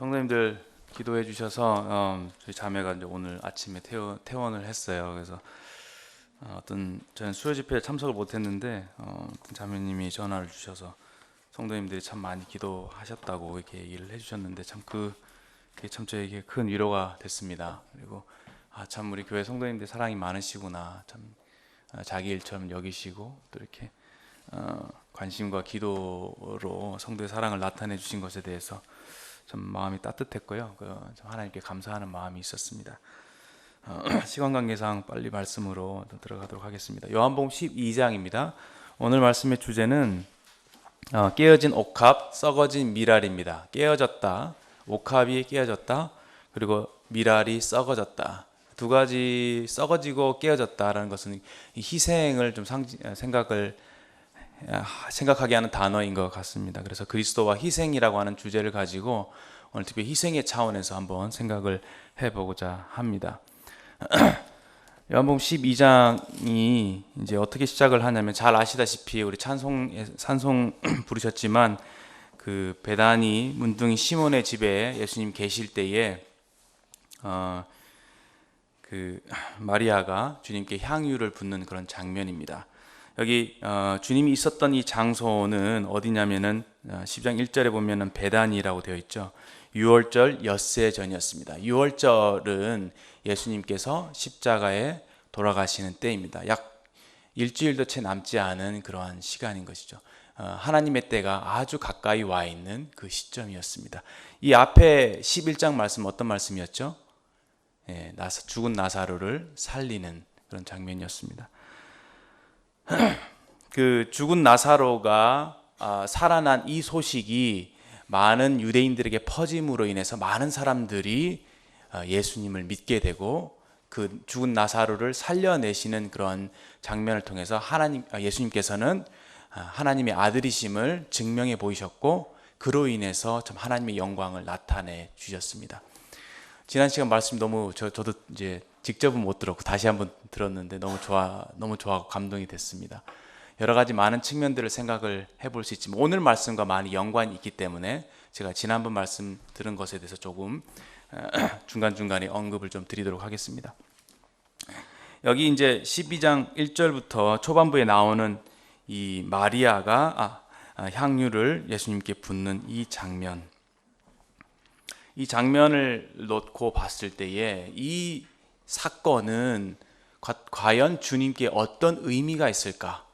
성도님들 기도해 주셔서 저희 자매가 이제 오늘 아침에 퇴원을 했어요. 그래서 저는 수요 집회에 참석을 못했는데 자매님이 전화를 주셔서 성도님들이 참 많이 기도하셨다고 이렇게 얘기를 해주셨는데 그게 참 저에게 큰 위로가 됐습니다. 그리고 참 우리 교회 성도님들 사랑이 많으시구나, 참 자기 일처럼 여기시고 또 이렇게 관심과 기도로 성도의 사랑을 나타내 주신 것에 대해서 좀 마음이 따뜻했고요. 좀 하나님께 감사하는 마음이 있었습니다. 시간 관계상 빨리 말씀으로 들어가도록 하겠습니다. 요한복음 12장입니다. 오늘 말씀의 주제는 깨어진 옥합, 썩어진 미랄입니다. 깨어졌다, 옥합이 깨어졌다, 그리고 미랄이 썩어졌다. 두 가지, 썩어지고 깨어졌다라는 것은 희생을 좀 생각하게 하는 단어인 것 같습니다. 그래서 그리스도와 희생이라고 하는 주제를 가지고 오늘 특별히 희생의 차원에서 한번 생각을 해보고자 합니다. 요한복음 12장이 이제 어떻게 시작을 하냐면, 잘 아시다시피 우리 찬송 부르셨지만 그 베다니 문둥이 시몬의 집에 예수님 계실 때에 그 마리아가 주님께 향유를 붓는 그런 장면입니다. 여기 주님이 있었던 이 장소는 어디냐면은 10장 1절에 보면은 베다니라고 되어 있죠. 유월절 엿새 전이었습니다. 유월절은 예수님께서 십자가에 돌아가시는 때입니다. 약 일주일도 채 남지 않은 그러한 시간인 것이죠. 하나님의 때가 아주 가까이 와 있는 그 시점이었습니다. 이 앞에 11장 말씀 어떤 말씀이었죠? 죽은 나사로를 살리는 그런 장면이었습니다. 그 죽은 나사로가 살아난 이 소식이 많은 유대인들에게 퍼짐으로 인해서 많은 사람들이 예수님을 믿게 되고 그 죽은 나사로를 살려내시는 그런 장면을 통해서 예수님께서는 하나님의 아들이심을 증명해 보이셨고, 그로 인해서 참 하나님의 영광을 나타내 주셨습니다. 지난 시간 말씀 저도 이제 직접은 못 들었고 다시 한번 들었는데 너무 좋아하고 감동이 됐습니다. 여러 가지 많은 측면들을 생각을 해볼 수 있지만 오늘 말씀과 많이 연관이 있기 때문에 제가 지난번 말씀 들은 것에 대해서 조금 중간중간에 언급을 좀 드리도록 하겠습니다. 여기 이제 12장 1절부터 초반부에 나오는 이 마리아가 향유를 예수님께 붓는 이 장면을 놓고 봤을 때에 이 사건은 과연 주님께 어떤 의미가 있을까?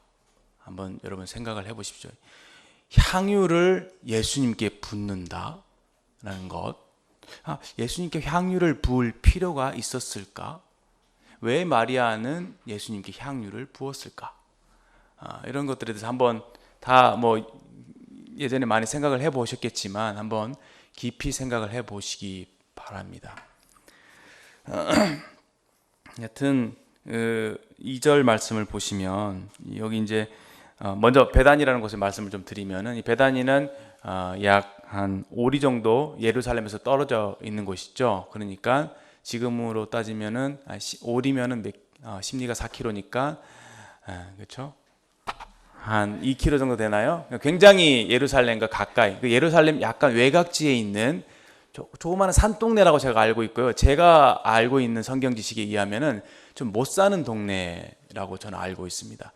한번 여러분 생각을 해보십시오. 향유를 예수님께 붓는다라는 것, 예수님께 향유를 부을 필요가 있었을까? 왜 마리아는 예수님께 향유를 부었을까? 이런 것들에 대해서 한번 다 예전에 많이 생각을 해보셨겠지만 한번 깊이 생각을 해보시기 바랍니다. 여튼 2절 말씀을 보시면 여기 이제 먼저 베다니라는 곳의 말씀을 좀 드리면은, 이 베다니는 약 한 5리 정도 예루살렘에서 떨어져 있는 곳이죠. 그러니까 지금으로 따지면은 5리면은 심리가 4km니까 그렇죠? 한 2km 정도 되나요? 굉장히 예루살렘과 가까이, 그 예루살렘 약간 외곽지에 있는 조그마한 산동네라고 제가 알고 있고요. 제가 알고 있는 성경 지식에 의하면은 좀 못 사는 동네라고 저는 알고 있습니다.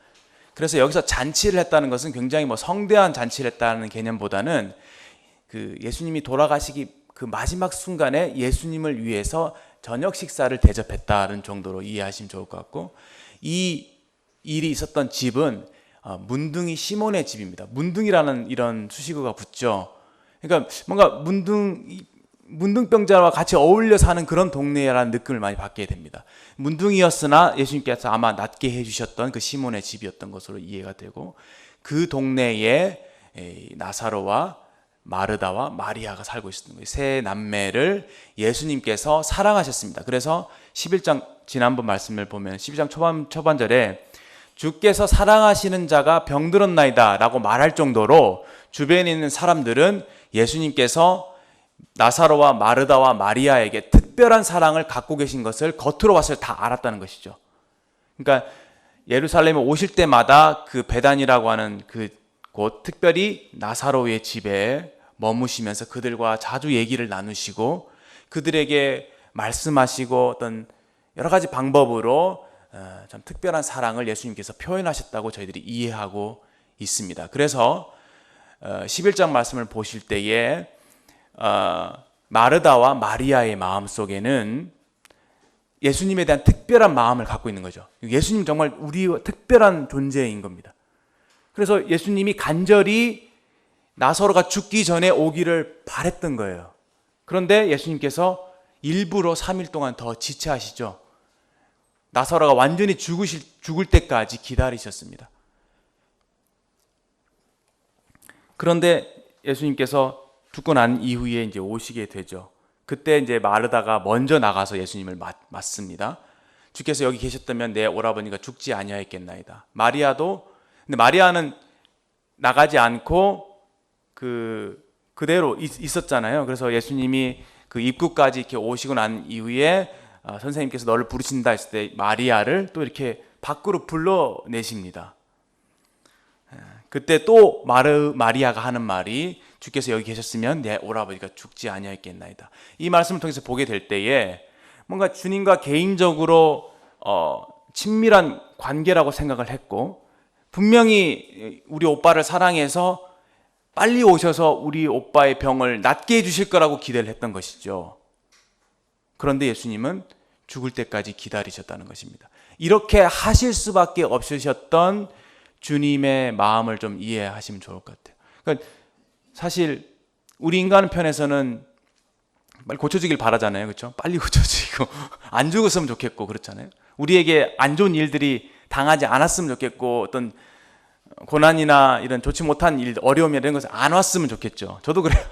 그래서 여기서 잔치를 했다는 것은 굉장히 성대한 잔치를 했다는 개념보다는 그 예수님이 돌아가시기 그 마지막 순간에 예수님을 위해서 저녁 식사를 대접했다는 정도로 이해하시면 좋을 것 같고, 이 일이 있었던 집은 문둥이 시몬의 집입니다. 문둥이라는 이런 수식어가 붙죠. 그러니까 뭔가 문둥병자와 같이 어울려 사는 그런 동네라는 느낌을 많이 받게 됩니다. 문둥이였으나 예수님께서 아마 낫게 해주셨던 그 시몬의 집이었던 것으로 이해가 되고, 그 동네에 나사로와 마르다와 마리아가 살고 있었던 거예요. 세 남매를 예수님께서 사랑하셨습니다. 그래서 11장 지난번 말씀을 보면 12장 초반절에 주께서 사랑하시는 자가 병들었나이다 라고 말할 정도로 주변에 있는 사람들은 예수님께서 나사로와 마르다와 마리아에게 특별한 사랑을 갖고 계신 것을 겉으로 봤을 때 다 알았다는 것이죠. 그러니까 예루살렘에 오실 때마다 그 베단이라고 하는 그 곳, 특별히 나사로의 집에 머무시면서 그들과 자주 얘기를 나누시고 그들에게 말씀하시고 어떤 여러 가지 방법으로 참 특별한 사랑을 예수님께서 표현하셨다고 저희들이 이해하고 있습니다. 그래서 11장 말씀을 보실 때에 마르다와 마리아의 마음 속에는 예수님에 대한 특별한 마음을 갖고 있는 거죠. 예수님 정말 우리 특별한 존재인 겁니다. 그래서 예수님이 간절히 나사로가 죽기 전에 오기를 바랬던 거예요. 그런데 예수님께서 일부러 3일 동안 더 지체하시죠. 나사로가 완전히 죽을 때까지 기다리셨습니다. 그런데 예수님께서 죽고 난 이후에 이제 오시게 되죠. 그때 이제 마르다가 먼저 나가서 예수님을 맞습니다. 주께서 여기 계셨다면 내 오라버니가 죽지 아니하였겠나이다. 근데 마리아는 나가지 않고 그대로 있었잖아요. 그래서 예수님이 그 입구까지 이렇게 오시고 난 이후에 선생님께서 너를 부르신다 했을 때 마리아를 또 이렇게 밖으로 불러내십니다. 그때 또 마리아가 하는 말이 주께서 여기 계셨으면 내 오라버니가 죽지 아니하였겠나이다. 이 말씀을 통해서 보게 될 때에 뭔가 주님과 개인적으로 친밀한 관계라고 생각을 했고 분명히 우리 오빠를 사랑해서 빨리 오셔서 우리 오빠의 병을 낫게 해주실 거라고 기대를 했던 것이죠. 그런데 예수님은 죽을 때까지 기다리셨다는 것입니다. 이렇게 하실 수밖에 없으셨던 주님의 마음을 좀 이해하시면 좋을 것 같아요. 그러니까 사실 우리 인간 편에서는 빨리 고쳐지길 바라잖아요. 그렇죠? 빨리 고쳐지고 안 죽었으면 좋겠고 그렇잖아요. 우리에게 안 좋은 일들이 당하지 않았으면 좋겠고 어떤 고난이나 이런 좋지 못한 일, 어려움이나 이런 것을 안 왔으면 좋겠죠. 저도 그래요.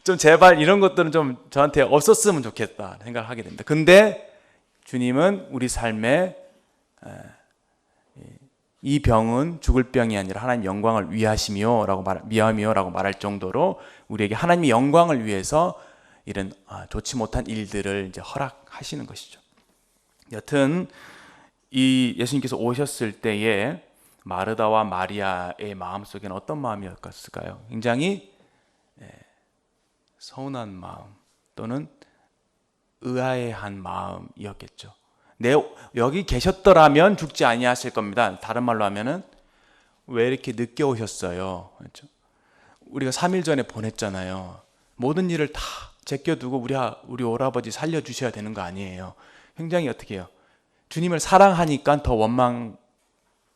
좀 제발 이런 것들은 좀 저한테 없었으면 좋겠다 생각을 하게 됩니다. 근데 주님은 우리 삶에 이 병은 죽을 병이 아니라 하나님 영광을 위하시며라고 말할 정도로 우리에게 하나님의 영광을 위해서 이런 좋지 못한 일들을 이제 허락하시는 것이죠. 여튼 이 예수님께서 오셨을 때에 마르다와 마리아의 마음속에는 어떤 마음이었을까요? 굉장히 서운한 마음 또는 의아해한 마음이었겠죠. 여기 계셨더라면 죽지 아니하실 겁니다. 다른 말로 하면은 왜 이렇게 늦게 오셨어요? 그렇죠? 우리가 3일 전에 보냈잖아요. 모든 일을 다 제껴두고 우리 오라버지 살려주셔야 되는 거 아니에요. 굉장히 어떻게 해요? 주님을 사랑하니까 더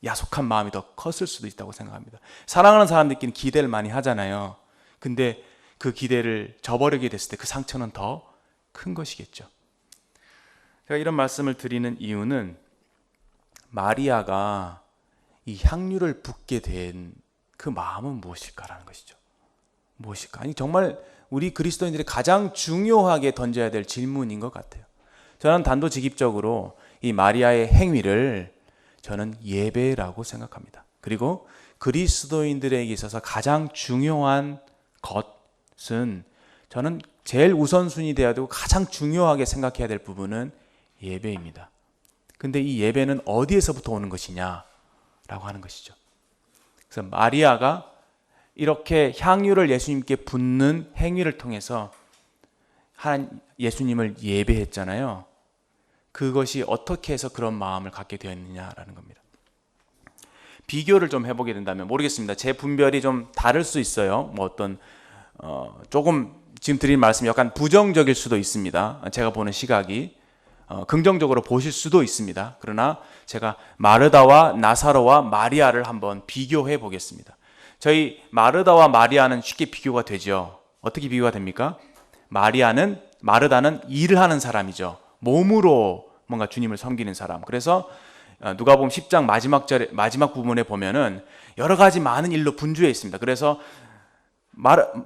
야속한 마음이 더 컸을 수도 있다고 생각합니다. 사랑하는 사람들끼리 기대를 많이 하잖아요. 근데 그 기대를 저버리게 됐을 때 그 상처는 더 큰 것이겠죠. 제가 이런 말씀을 드리는 이유는 마리아가 이 향유를 붓게 된 그 마음은 무엇일까라는 것이죠. 무엇일까? 아니 정말 우리 그리스도인들이 가장 중요하게 던져야 될 질문인 것 같아요. 저는 단도직입적으로 이 마리아의 행위를 저는 예배라고 생각합니다. 그리고 그리스도인들에게 있어서 가장 중요한 것은 저는 제일 우선순위 되어야 되고 가장 중요하게 생각해야 될 부분은 예배입니다. 근데 이 예배는 어디에서부터 오는 것이냐라고 하는 것이죠. 그래서 마리아가 이렇게 향유를 예수님께 붓는 행위를 통해서 예수님을 예배했잖아요. 그것이 어떻게 해서 그런 마음을 갖게 되었느냐라는 겁니다. 비교를 좀 해보게 된다면 모르겠습니다. 제 분별이 좀 다를 수 있어요. 조금 지금 드린 말씀이 약간 부정적일 수도 있습니다. 제가 보는 시각이 긍정적으로 보실 수도 있습니다. 그러나 제가 마르다와 나사로와 마리아를 한번 비교해 보겠습니다. 저희 마르다와 마리아는 쉽게 비교가 되죠. 어떻게 비교가 됩니까? 마르다는 일을 하는 사람이죠. 몸으로 뭔가 주님을 섬기는 사람. 그래서 누가복음 10장 마지막 부분에 보면은 여러 가지 많은 일로 분주해 있습니다. 그래서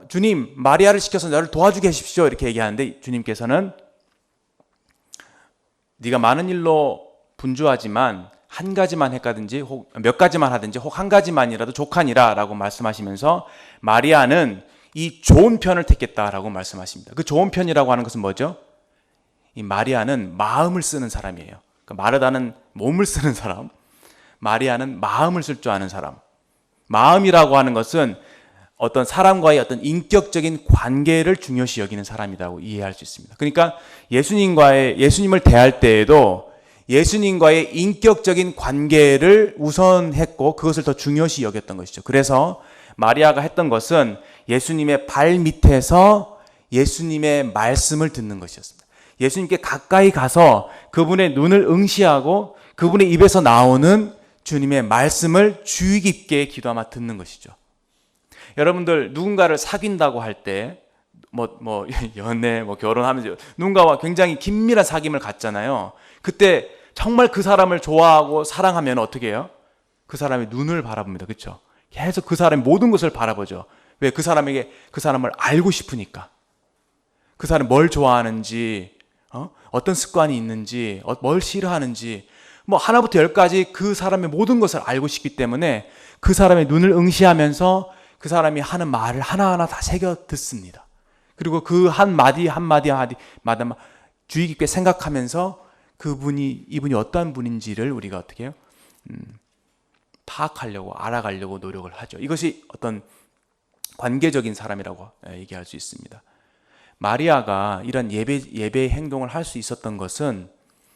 주님, 마리아를 시켜서 나를 도와주게 하십시오 이렇게 얘기하는데 주님께서는 네가 많은 일로 분주하지만 한 가지만 했다든지 혹 몇 가지만 하든지 혹 한 가지만이라도 족하니라 라고 말씀하시면서 마리아는 이 좋은 편을 택했다라고 말씀하십니다. 그 좋은 편이라고 하는 것은 뭐죠? 이 마리아는 마음을 쓰는 사람이에요. 그러니까 마르다는 몸을 쓰는 사람, 마리아는 마음을 쓸 줄 아는 사람. 마음이라고 하는 것은 어떤 사람과의 어떤 인격적인 관계를 중요시 여기는 사람이라고 이해할 수 있습니다. 그러니까 예수님을 대할 때에도 예수님과의 인격적인 관계를 우선했고 그것을 더 중요시 여겼던 것이죠. 그래서 마리아가 했던 것은 예수님의 발 밑에서 예수님의 말씀을 듣는 것이었습니다. 예수님께 가까이 가서 그분의 눈을 응시하고 그분의 입에서 나오는 주님의 말씀을 주의 깊게 귀담아 듣는 것이죠. 여러분들 누군가를 사귄다고 할 때 연애, 결혼하면서 누군가와 굉장히 긴밀한 사귐을 갖잖아요. 그때 정말 그 사람을 좋아하고 사랑하면 어떻게 해요? 그 사람의 눈을 바라봅니다. 그렇죠? 계속 그 사람의 모든 것을 바라보죠. 왜? 그 사람을 알고 싶으니까. 그 사람이 뭘 좋아하는지, 어떤 습관이 있는지, 뭘 싫어하는지, 하나부터 열까지 그 사람의 모든 것을 알고 싶기 때문에 그 사람의 눈을 응시하면서 그 사람이 하는 말을 하나하나 다 새겨 듣습니다. 그리고 그 한마디마다 주의 깊게 생각하면서 이분이 어떠한 분인지를 우리가 어떻게 해요? 파악하려고, 알아가려고 노력을 하죠. 이것이 어떤 관계적인 사람이라고 얘기할 수 있습니다. 마리아가 이런 예배의 행동을 할 수 있었던 것은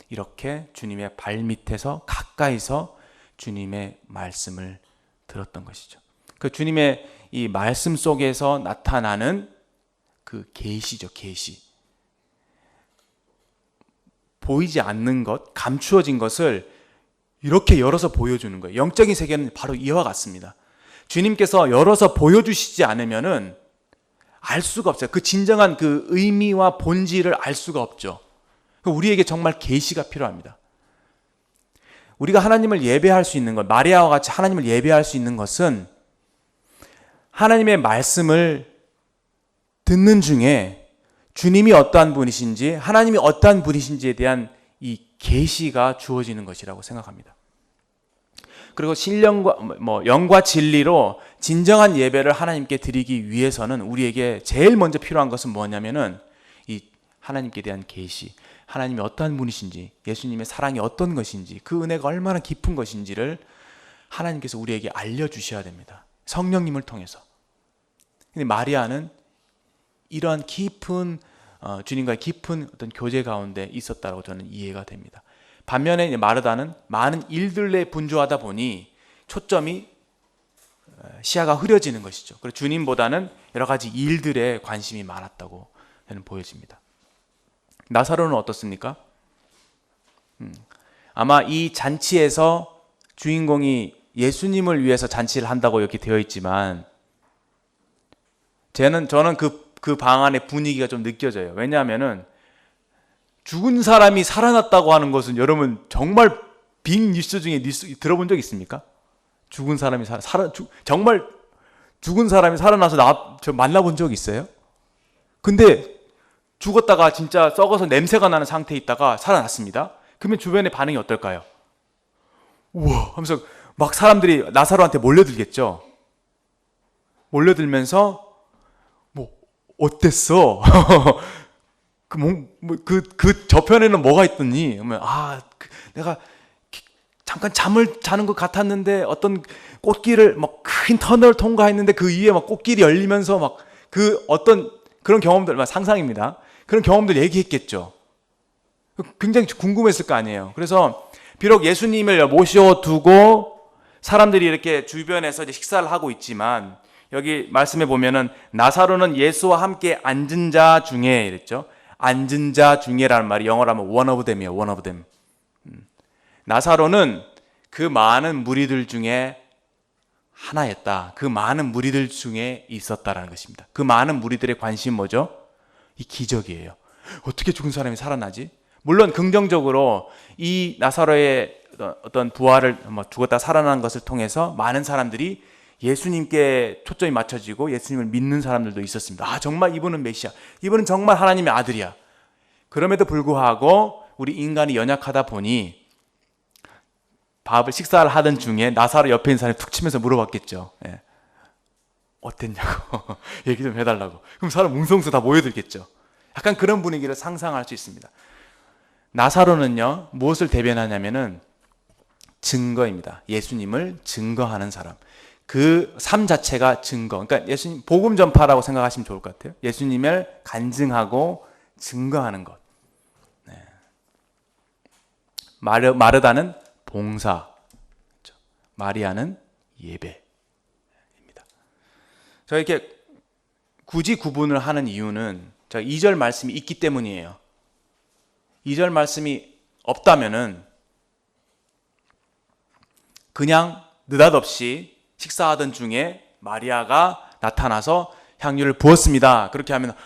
이렇게 주님의 발 밑에서 가까이서 주님의 말씀을 들었던 것이죠. 그 주님의 이 말씀 속에서 나타나는 그 계시죠, 계시. 보이지 않는 것, 감추어진 것을 이렇게 열어서 보여주는 거예요. 영적인 세계는 바로 이와 같습니다. 주님께서 열어서 보여주시지 않으면은 알 수가 없어요. 그 진정한 그 의미와 본질을 알 수가 없죠. 우리에게 정말 계시가 필요합니다. 우리가 하나님을 예배할 수 있는 것, 마리아와 같이 하나님을 예배할 수 있는 것은 하나님의 말씀을 듣는 중에 주님이 어떠한 분이신지, 하나님이 어떠한 분이신지에 대한 이 계시가 주어지는 것이라고 생각합니다. 그리고 영과 진리로 진정한 예배를 하나님께 드리기 위해서는 우리에게 제일 먼저 필요한 것은 뭐냐면은 이 하나님께 대한 계시, 하나님이 어떠한 분이신지, 예수님의 사랑이 어떤 것인지, 그 은혜가 얼마나 깊은 것인지를 하나님께서 우리에게 알려주셔야 됩니다. 성령님을 통해서. 근데 마리아는 이러한 깊은 주님과의 깊은 어떤 교제 가운데 있었다고 저는 이해가 됩니다. 반면에 마르다는 많은 일들에 분주하다 보니 초점이 시야가 흐려지는 것이죠. 그리고 주님보다는 여러 가지 일들에 관심이 많았다고 저는 보여집니다. 나사로는 어떻습니까? 아마 이 잔치에서 주인공이 예수님을 위해서 잔치를 한다고 이렇게 되어 있지만 저는 그 방 안의 분위기가 좀 느껴져요. 왜냐하면은 죽은 사람이 살아났다고 하는 것은 여러분 정말 빅 뉴스 중에 들어본 적 있습니까? 정말 죽은 사람이 살아나서 저 만나본 적 있어요? 근데 죽었다가 진짜 썩어서 냄새가 나는 상태에 있다가 살아났습니다. 그러면 주변의 반응이 어떨까요? 우와 하면서 막 사람들이 나사로한테 몰려들겠죠. 몰려들면서 어땠어? 그 저편에는 뭐가 있더니, 내가 잠깐 잠을 자는 것 같았는데 어떤 꽃길을 큰 터널을 통과했는데 그 위에 꽃길이 열리면서 그 어떤 그런 경험들, 상상입니다. 그런 경험들 얘기했겠죠. 굉장히 궁금했을 거 아니에요. 그래서 비록 예수님을 모셔두고 사람들이 이렇게 주변에서 이제 식사를 하고 있지만 여기 말씀해 보면은 나사로는 예수와 함께 앉은 자 중에 이랬죠. 앉은 자 중에라는 말이 영어로 하면 one of them이에요. one of them. 나사로는 그 많은 무리들 중에 하나였다. 그 많은 무리들 중에 있었다라는 것입니다. 그 많은 무리들의 관심이 뭐죠? 이 기적이에요. 어떻게 죽은 사람이 살아나지? 물론 긍정적으로 이 나사로의 어떤 부활을 죽었다 살아난 것을 통해서 많은 사람들이 예수님께 초점이 맞춰지고 예수님을 믿는 사람들도 있었습니다. 정말 이분은 메시아, 이분은 정말 하나님의 아들이야. 그럼에도 불구하고 우리 인간이 연약하다 보니 식사를 하던 중에 나사로 옆에 있는 사람이 툭 치면서 물어봤겠죠. 어땠냐고 얘기 좀 해달라고. 그럼 사람 웅성웅성 다 모여들겠죠. 약간 그런 분위기를 상상할 수 있습니다. 나사로는요 무엇을 대변하냐면은 증거입니다. 예수님을 증거하는 사람. 그 삶 자체가 증거. 그러니까 예수님 복음 전파라고 생각하시면 좋을 것 같아요. 예수님을 간증하고 증거하는 것. 네. 마르다는 봉사, 그렇죠? 마리아는 예배입니다. 저 이렇게 굳이 구분을 하는 이유는 2절 말씀이 있기 때문이에요. 2절 말씀이 없다면은 그냥 느닷없이 식사하던 중에 마리아가 나타나서 향유를 부었습니다. 그렇게 하면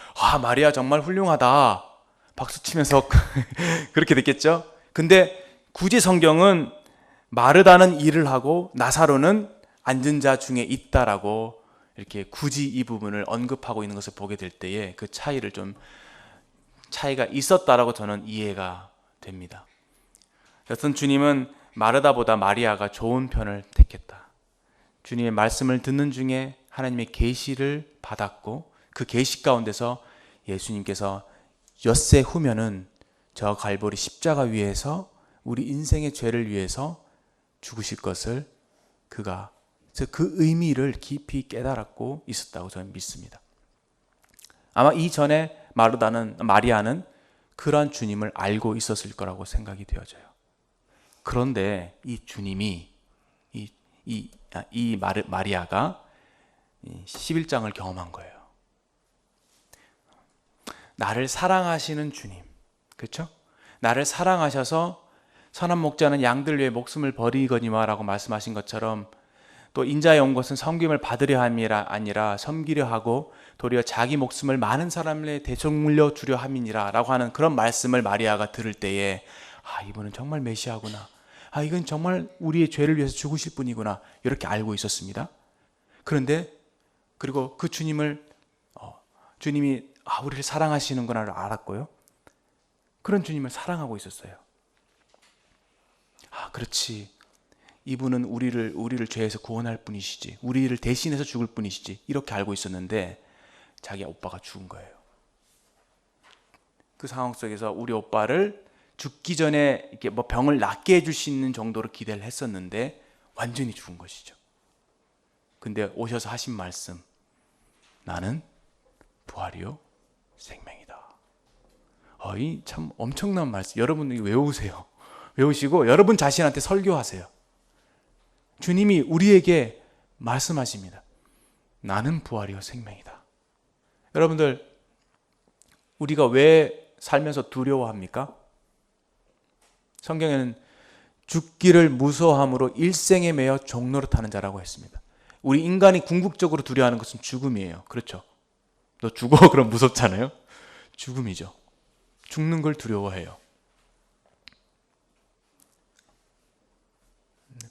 마리아 정말 훌륭하다 박수 치면서 그렇게 됐겠죠. 근데 굳이 성경은 마르다는 일을 하고 나사로는 앉은 자 중에 있다라고 이렇게 굳이 이 부분을 언급하고 있는 것을 보게 될 때에 그 차이가 있었다라고 저는 이해가 됩니다. 여튼 주님은 마르다보다 마리아가 좋은 편을 택했다. 주님의 말씀을 듣는 중에 하나님의 계시를 받았고 그 계시 가운데서 예수님께서 엿새 후면은 저 갈보리 십자가 위에서 우리 인생의 죄를 위해서 죽으실 것을 그가 그 의미를 깊이 깨달았고 있었다고 저는 믿습니다. 아마 이전에 마리아는 그러한 주님을 알고 있었을 거라고 생각이 되어져요. 그런데 이 주님이 마리아가 11장을 경험한 거예요. 나를 사랑하시는 주님, 그렇죠? 나를 사랑하셔서 선한 목자는 양들 위해 목숨을 버리거니와라고 말씀하신 것처럼 또 인자에 온 것은 섬김을 받으려 함이라 아니라 섬기려 하고 도리어 자기 목숨을 많은 사람에 대속물려 주려 함이니라라고 하는 그런 말씀을 마리아가 들을 때에 이분은 정말 메시아구나. 이건 정말 우리의 죄를 위해서 죽으실 분이구나. 이렇게 알고 있었습니다. 그런데 그리고 그 주님이 우리를 사랑하시는구나를 알았고요. 그런 주님을 사랑하고 있었어요. 그렇지. 이분은 우리를 죄에서 구원할 분이시지. 우리를 대신해서 죽을 분이시지. 이렇게 알고 있었는데 자기 오빠가 죽은 거예요. 그 상황 속에서 우리 오빠를 죽기 전에 이렇게 병을 낫게 해줄 수 있는 정도로 기대를 했었는데 완전히 죽은 것이죠. 근데 오셔서 하신 말씀, 나는 부활이요 생명이다. 이 참 엄청난 말씀. 여러분 외우세요. 외우시고 여러분 자신한테 설교하세요. 주님이 우리에게 말씀하십니다. 나는 부활이요 생명이다. 여러분들, 우리가 왜 살면서 두려워합니까? 성경에는 죽기를 무서워함으로 일생에 매여 종노릇하는 자라고 했습니다. 우리 인간이 궁극적으로 두려워하는 것은 죽음이에요. 그렇죠? 너 죽어? 그럼 무섭잖아요. 죽음이죠. 죽는 걸 두려워해요.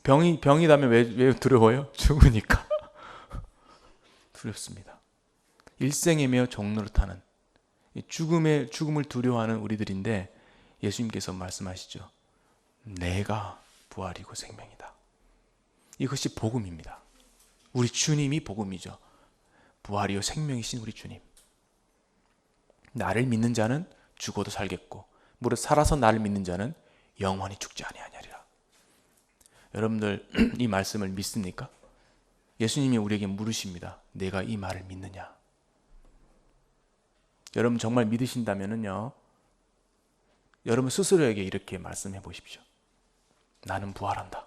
병이라면 왜 두려워요? 죽으니까. 두렵습니다. 일생에 매여 종노릇하는 죽음을 두려워하는 우리들인데 예수님께서 말씀하시죠. 내가 부활이고 생명이다. 이것이 복음입니다. 우리 주님이 복음이죠. 부활이요 생명이신 우리 주님. 나를 믿는 자는 죽어도 살겠고 무릇 살아서 나를 믿는 자는 영원히 죽지 아니하리라. 여러분들 이 말씀을 믿습니까? 예수님이 우리에게 물으십니다. 내가 이 말을 믿느냐? 여러분 정말 믿으신다면요, 여러분 스스로에게 이렇게 말씀해 보십시오. 나는 부활한다.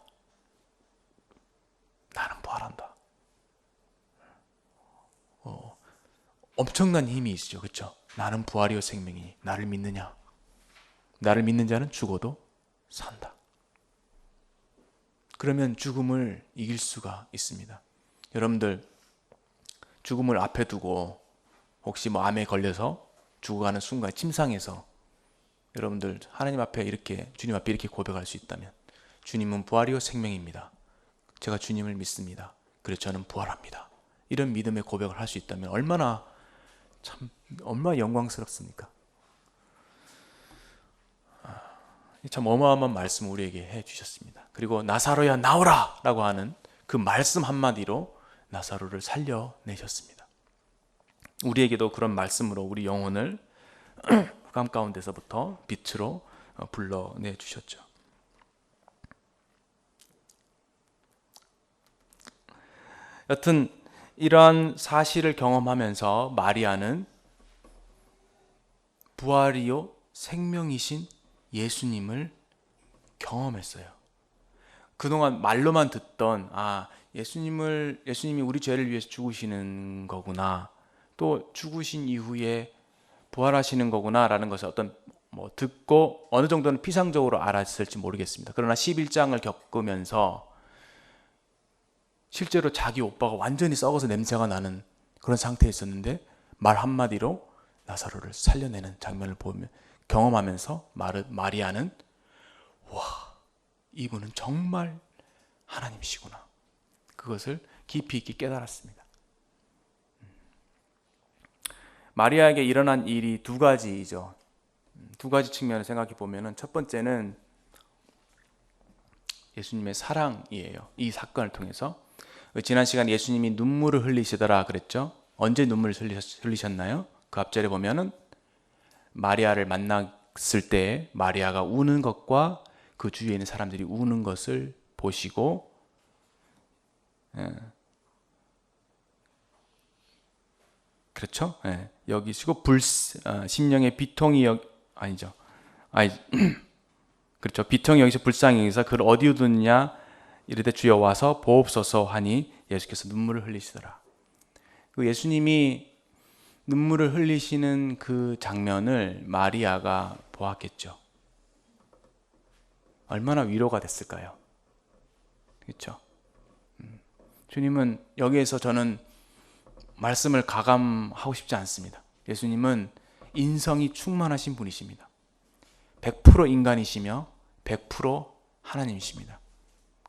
나는 부활한다. 엄청난 힘이 있죠. 그렇죠? 나는 부활이요 생명이니 나를 믿느냐? 나를 믿는 자는 죽어도 산다. 그러면 죽음을 이길 수가 있습니다. 여러분들 죽음을 앞에 두고 혹시 암에 걸려서 죽어가는 순간 침상에서 여러분들 하나님 앞에 이렇게 주님 앞에 이렇게 고백할 수 있다면, 주님은 부활이요 생명입니다. 제가 주님을 믿습니다. 그래서 저는 부활합니다. 이런 믿음의 고백을 할 수 있다면 얼마나 영광스럽습니까? 참 어마어마한 말씀 우리에게 해주셨습니다. 그리고 나사로야 나오라 라고 하는 그 말씀 한마디로 나사로를 살려내셨습니다. 우리에게도 그런 말씀으로 우리 영혼을 흑암 가운데서부터 빛으로 불러내 주셨죠. 여튼 이러한 사실을 경험하면서 마리아는 부활이요 생명이신 예수님을 경험했어요. 그동안 말로만 듣던 예수님이 우리 죄를 위해서 죽으시는 거구나, 또 죽으신 이후에 부활하시는 거구나라는 것을 듣고 어느 정도는 피상적으로 알았을지 모르겠습니다. 그러나 11장을 겪으면서 실제로 자기 오빠가 완전히 썩어서 냄새가 나는 그런 상태에 있었는데 말 한마디로 나사로를 살려내는 장면을 경험하면서 마리아는 이분은 정말 하나님이시구나, 그것을 깊이 있게 깨달았습니다. 마리아에게 일어난 일이 두 가지이죠. 두 가지 측면을 생각해 보면은, 첫 번째는 예수님의 사랑이에요. 이 사건을 통해서 지난 시간 예수님이 눈물을 흘리시더라 그랬죠. 언제 눈물을 흘리셨나요? 그 앞절에 보면은 마리아를 만났을 때 마리아가 우는 것과 그 주위에 있는 사람들이 우는 것을 보시고, 그렇죠? 여기시고 심령의 비통이 그렇죠. 비통이 여기서 불쌍히 여기서 그를 어디에 두느냐 이르되 주여 와서 보옵소서 하니 예수께서 눈물을 흘리시더라. 그 예수님이 눈물을 흘리시는 그 장면을 마리아가 보았겠죠. 얼마나 위로가 됐을까요? 그렇죠? 주님은 여기에서 저는 말씀을 가감하고 싶지 않습니다. 예수님은 인성이 충만하신 분이십니다. 100% 인간이시며 100% 하나님이십니다.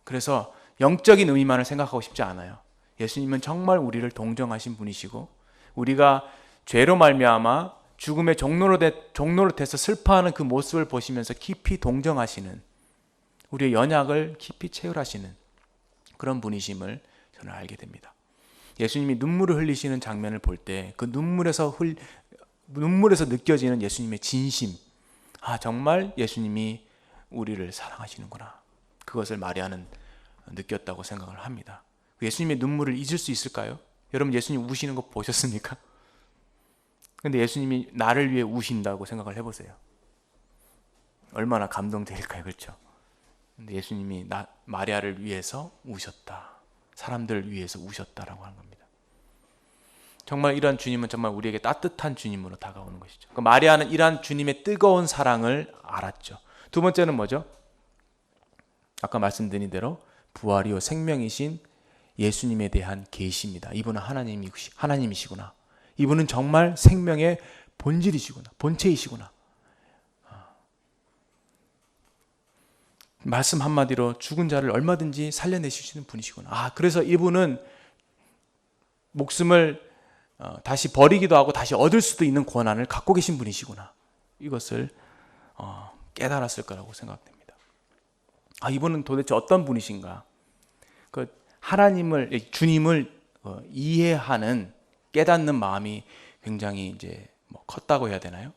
그래서 영적인 의미만을 생각하고 싶지 않아요. 예수님은 정말 우리를 동정하신 분이시고, 우리가 죄로 말미암아 죽음의 종로로 돼서 슬퍼하는 그 모습을 보시면서 깊이 동정하시는, 우리의 연약을 깊이 체휼하시는 그런 분이심을 저는 알게 됩니다. 예수님이 눈물을 흘리시는 장면을 볼 때 그 눈물에서 느껴지는 예수님의 진심, 정말 예수님이 우리를 사랑하시는구나, 그것을 마리아는 느꼈다고 생각을 합니다. 예수님의 눈물을 잊을 수 있을까요? 여러분, 예수님 우시는 거 보셨습니까? 근데 예수님이 나를 위해 우신다고 생각을 해보세요. 얼마나 감동적일까요? 그렇죠? 근데 예수님이 마리아를 위해서 우셨다, 사람들을 위해서 우셨다라고 하는 겁니다. 정말 이러한 주님은 정말 우리에게 따뜻한 주님으로 다가오는 것이죠. 마리아는 이러한 주님의 뜨거운 사랑을 알았죠. 두 번째는 뭐죠? 아까 말씀드린 대로 부활이요 생명이신 예수님에 대한 계시입니다. 이분은 하나님이시구나. 이분은 정말 생명의 본질이시구나, 본체이시구나. 말씀 한마디로 죽은 자를 얼마든지 살려내실 수 있는 분이시구나. 그래서 이분은 목숨을 다시 버리기도 하고 다시 얻을 수도 있는 권한을 갖고 계신 분이시구나. 이것을 깨달았을 거라고 생각됩니다. 이분은 도대체 어떤 분이신가? 주님을 이해하는, 깨닫는 마음이 굉장히 이제 컸다고 해야 되나요?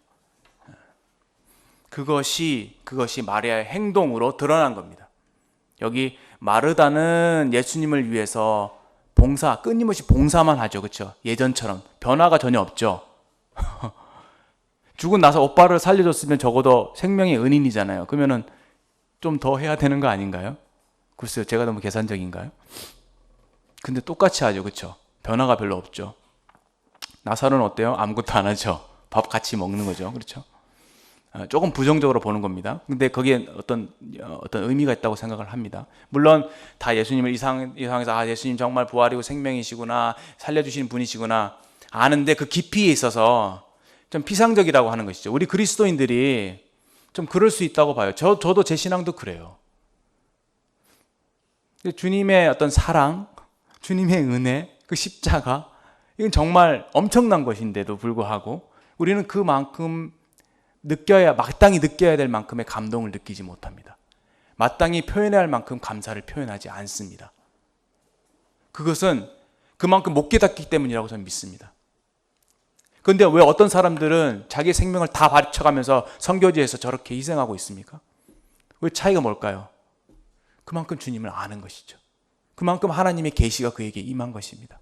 그것이 마리아의 행동으로 드러난 겁니다. 여기 마르다는 예수님을 위해서 끊임없이 봉사만 하죠. 그렇죠? 예전처럼 변화가 전혀 없죠. 죽고 나서 오빠를 살려줬으면 적어도 생명의 은인이잖아요. 그러면은 좀 더 해야 되는 거 아닌가요? 글쎄요, 제가 너무 계산적인가요? 근데 똑같이 하죠. 그렇죠? 변화가 별로 없죠. 나사로는 어때요? 아무것도 안 하죠. 밥 같이 먹는 거죠. 그렇죠? 조금 부정적으로 보는 겁니다. 근데 거기에 어떤 의미가 있다고 생각을 합니다. 물론 다 예수님을 이 상황에서 예수님 정말 부활이고 생명이시구나, 살려주시는 분이시구나 아는데, 그 깊이에 있어서 좀 피상적이라고 하는 것이죠. 우리 그리스도인들이 좀 그럴 수 있다고 봐요. 저도 제 신앙도 그래요. 주님의 어떤 사랑, 주님의 은혜, 그 십자가, 이건 정말 엄청난 것인데도 불구하고 우리는 그만큼 마땅히 느껴야 될 만큼의 감동을 느끼지 못합니다. 마땅히 표현해야 할 만큼 감사를 표현하지 않습니다. 그것은 그만큼 못 깨닫기 때문이라고 저는 믿습니다. 그런데 왜 어떤 사람들은 자기 생명을 다 바쳐가면서 선교지에서 저렇게 희생하고 있습니까? 왜 차이가 뭘까요? 그만큼 주님을 아는 것이죠. 그만큼 하나님의 계시가 그에게 임한 것입니다.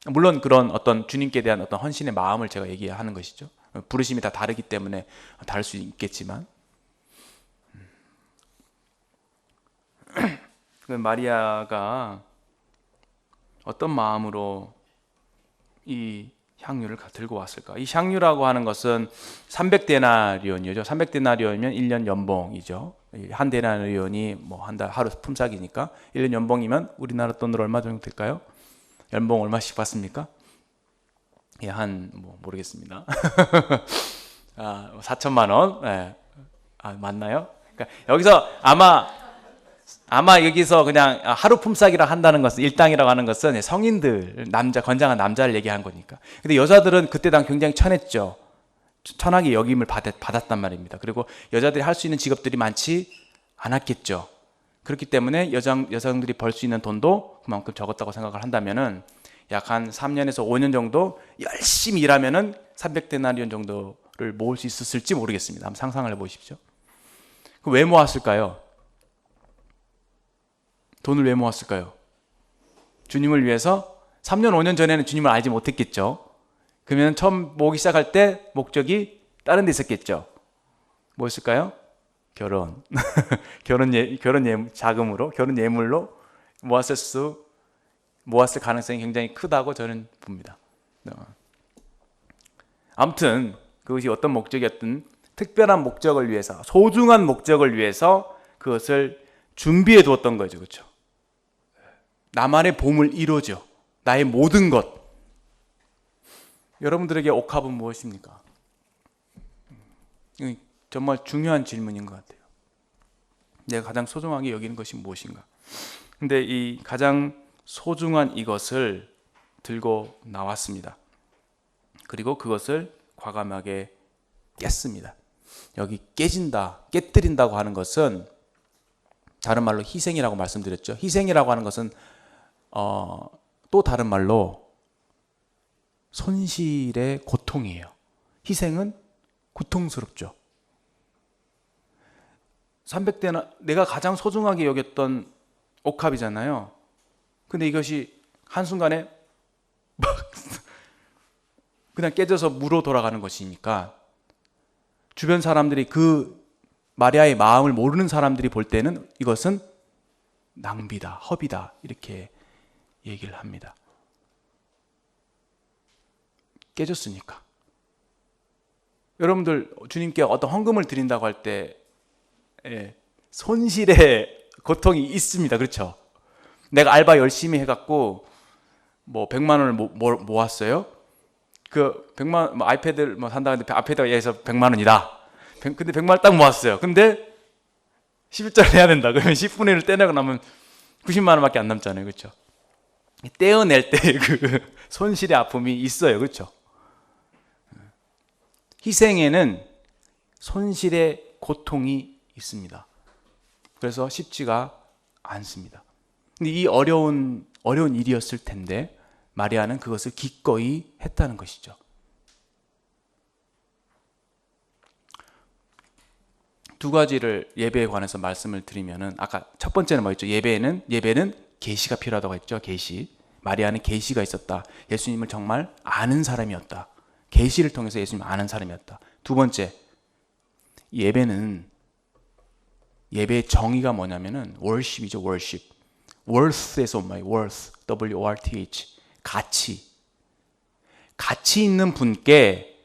물론 그런 어떤 주님께 대한 어떤 헌신의 마음을 제가 얘기하는 것이죠. 부르심이 다 다르기 때문에 다를 수 있겠지만, 마리아가 어떤 마음으로 이 향유를 들고 왔을까? 이 향유라고 하는 것은 300데나리온이죠. 300데나리온이면 1년 연봉이죠. 한 데나리온이 뭐 한 달 하루 품삯이니까 1년 연봉이면 우리나라 돈으로 얼마 정도 될까요? 연봉 얼마씩 받습니까? 예, 뭐 모르겠습니다. 4천만 원. 예. 맞나요? 그러니까 여기서 아마 여기서 그냥 하루 품삯이라 한다는 것은, 일당이라고 하는 것은 성인들, 건장한 남자를 얘기한 거니까. 근데 여자들은 그때 당 굉장히 천했죠. 천하게 여김을 받았단 말입니다. 그리고 여자들이 할 수 있는 직업들이 많지 않았겠죠. 그렇기 때문에 여성들이 벌 수 있는 돈도 그만큼 적었다고 생각을 한다면은 약 한 3년에서 5년 정도 열심히 일하면은 300데나리온 정도를 모을 수 있었을지 모르겠습니다. 한번 상상을 해보십시오. 왜 모았을까요? 돈을 왜 모았을까요? 주님을 위해서. 3년, 5년 전에는 주님을 알지 못했겠죠. 그러면 처음 모으기 시작할 때 목적이 다른 데 있었겠죠. 뭐였을까요? 결혼. 자금으로, 결혼 예물로 모았을 가능성이 굉장히 크다고 저는 봅니다. 아무튼 그것이 어떤 목적이었든 특별한 목적을 위해서, 소중한 목적을 위해서 그것을 준비해 두었던 거죠. 그렇죠? 나만의 보물 1호죠. 나의 모든 것. 여러분들에게 옥합은 무엇입니까? 정말 중요한 질문인 것 같아요. 내가 가장 소중하게 여기는 것이 무엇인가? 근데 이 가장 소중한 이것을 들고 나왔습니다. 그리고 그것을 과감하게 깼습니다. 여기 깨뜨린다고 하는 것은 다른 말로 희생이라고 말씀드렸죠. 희생이라고 하는 것은 또 다른 말로 손실의 고통이에요. 희생은 고통스럽죠. 300대나 내가 가장 소중하게 여겼던 옥합이잖아요. 근데 이것이 한순간에 막 그냥 깨져서 무로 돌아가는 것이니까 주변 사람들이, 그 마리아의 마음을 모르는 사람들이 볼 때는 이것은 낭비다, 허비다, 이렇게 얘기를 합니다. 깨졌으니까. 여러분들 주님께 어떤 헌금을 드린다고 할 때 손실의 고통이 있습니다. 그렇죠? 내가 알바 열심히 해갖고 뭐 100만 원을 모았어요. 그 100만 뭐 아이패드를 뭐 산다 근데 아이패드가 예에서 100만 원이다. 근데 100만 원 딱 모았어요. 근데 11자를 해야 된다. 그러면 10분의 1을 떼내고 나면 90만 원밖에 안 남잖아요. 그렇죠? 떼어낼 때 그 손실의 아픔이 있어요. 그렇죠? 희생에는 손실의 고통이 있습니다. 그래서 쉽지가 않습니다. 근데 이 어려운 일이었을 텐데 마리아는 그것을 기꺼이 했다는 것이죠. 두 가지를 예배에 관해서 말씀을 드리면은, 아까 첫 번째는 뭐였죠? 예배는 계시가 필요하다고 했죠. 계시. 마리아는 계시가 있었다. 예수님을 정말 아는 사람이었다. 계시를 통해서 예수님을 아는 사람이었다. 두 번째, 예배의 정의가 뭐냐면은 worship이죠. worship. worth에서 온 말이에요. worth. W-O-R-T-H. 가치 있는 분께